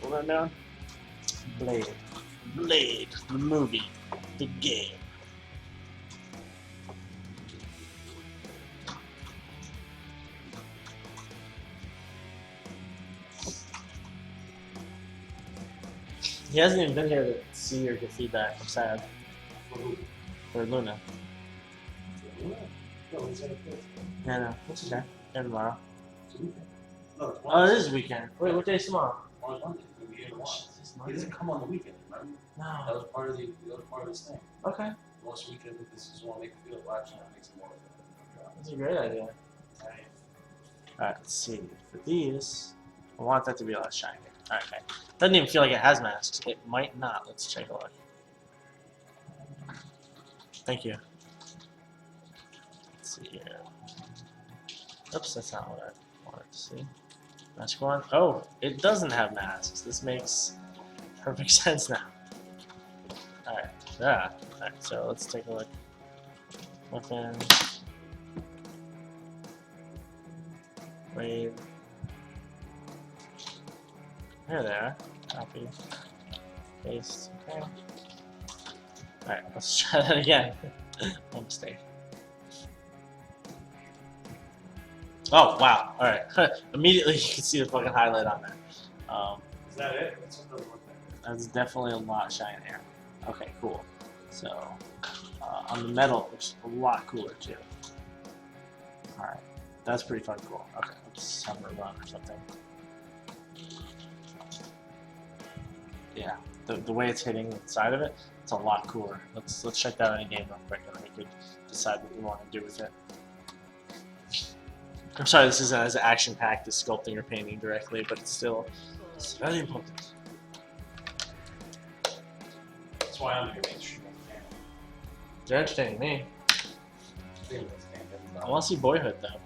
We're going down. Blade, the movie, the game. He hasn't even been here to see or get feedback. I'm sad. For Luna. No, he's in a place. Yeah, no. What's his name? And tomorrow. No, it's Oh, it is weekend. Wait, what day's tomorrow? Tomorrow's Monday. He'll be here tomorrow. He doesn't come on the weekend, remember? That No. was part of the other part of this thing. Okay. Most weekend, this is what make it feel watching. It makes it more. That's a great idea. Right. Alright, let's see. For these, I want that to be less shiny. Alright, okay. Doesn't even feel like it has masks. It might not. Let's take a look. Thank you. Let's see here. Oops, that's not what I wanted to see. Mask one. Oh, it doesn't have masks. This makes perfect sense now. Alright, yeah. Alright, so let's take a look. Weapon. Blade. Here they are. Copy. Paste. Okay. Alright, let's try that again. One mistake. Oh, wow. Alright. Immediately you can see the fucking highlight on there. Is that it? What's another one? That's definitely a lot shinier. Okay, cool. So, on the metal, it looks a lot cooler too. Alright. That's pretty fucking cool. Okay, let's have a run or something. Yeah, the way it's hitting the side of it, It's a lot cooler. Let's check that out in a game real quick, and then we could decide what we want to do with it. I'm sorry, this isn't as action-packed as sculpting or painting directly, but it's still very important. That's why I'm here mainstream. They're entertaining me. I want to see Boyhood though.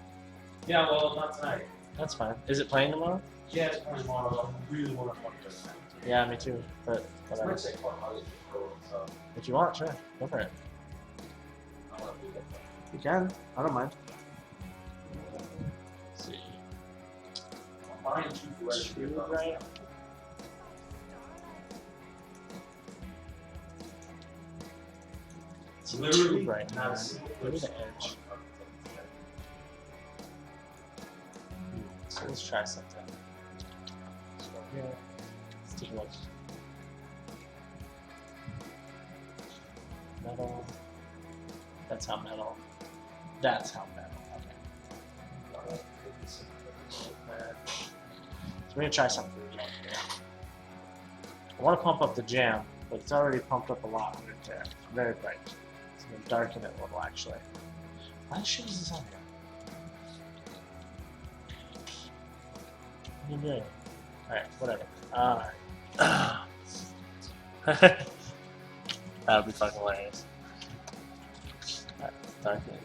Yeah, well, not tonight. That's fine. Is it playing tomorrow? Yeah, it's playing tomorrow. I really want to fuck this night. Yeah, me too. But I whatever. might say fuck others, so If you want, sure, go for it. I want to do that. You can. I don't mind. Let's see. I'm buying 2 for registry. Two, right? It's literally right not now. a single Look at person. the edge. So let's try something. So here, let's take a look. Metal. That's how metal. That's how metal. Okay. So we're gonna try something. I want to pump up the jam, but it's already pumped up a lot right there. It's very bright. So I'm gonna darken it a little actually. Why the shit is this on here? What are you doing? Alright, whatever. Alright. That would be fucking hilarious. Alright, darken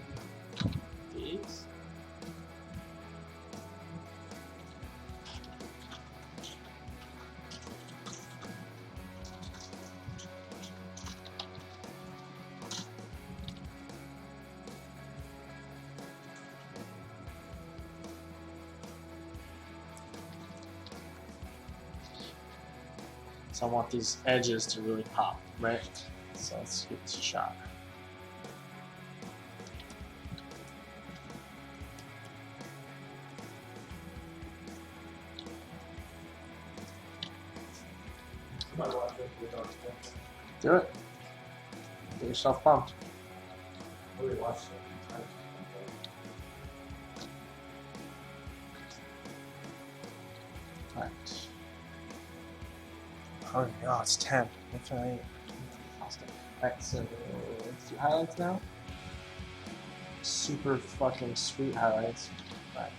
these. So I want these edges to really pop, right? So let's give this a shot. Do it. Get yourself pumped. Alright. Oh no, it's 10. Definitely. Alright, so let's do highlights now. Super fucking sweet highlights. Right.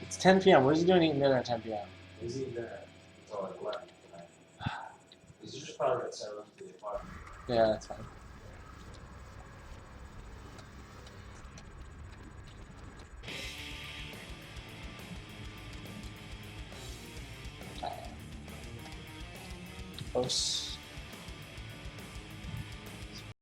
It's 10 p.m. What is he doing eating dinner at 10 p.m.? He's eating dinner until like 11 tonight. He's just probably gonna settle into the apartment. Yeah, that's fine. Close.